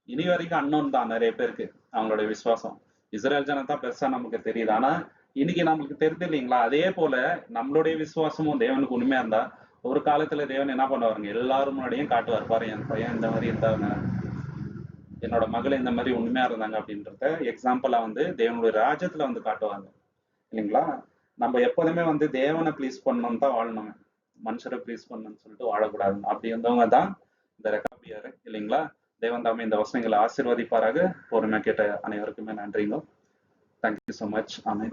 இனி வரைக்கும் அன்னோன் தான் நிறைய பேருக்கு அவங்களுடைய விசுவாசம். இஸ்ரேல் ஜனம் தான் பெருசா நமக்கு தெரியுது. ஆனா இன்னைக்கு நம்மளுக்கு தெரியுது இல்லைங்களா? அதே போல நம்மளுடைய விசுவாசமும் தேவனுக்கு உண்மையா இருந்தா ஒரு காலத்துல தேவன் என்ன பண்ணுவாருங்க, எல்லாரும் முன்னாடியும் காட்டுவார். பாரு என் பையன் இந்த மாதிரி இருந்தாங்க, என்னோட மகள் இந்த மாதிரி உண்மையா இருந்தாங்க அப்படின்றத எக்ஸாம்பிளா வந்து தேவனுடைய ராஜ்யத்துல வந்து காட்டுவாங்க இல்லைங்களா? நம்ம எப்போதுமே வந்து தேவனை ப்ளீஸ் பண்ணணும் தான் வாழணும், மனுஷரை ப்ளீஸ் பண்ணணும்னு சொல்லிட்டு வாழக்கூடாது. அப்படி இருந்தவங்க தான் இந்த ரெக்காபியர் இல்லைங்களா? தேவன் தாமே இந்த வசனங்களை ஆசீர்வதிப்பாராக. பொறுமையா கேட்ட அனைவருக்குமே நன்றிங்க. Thank you so much. ஆமென்.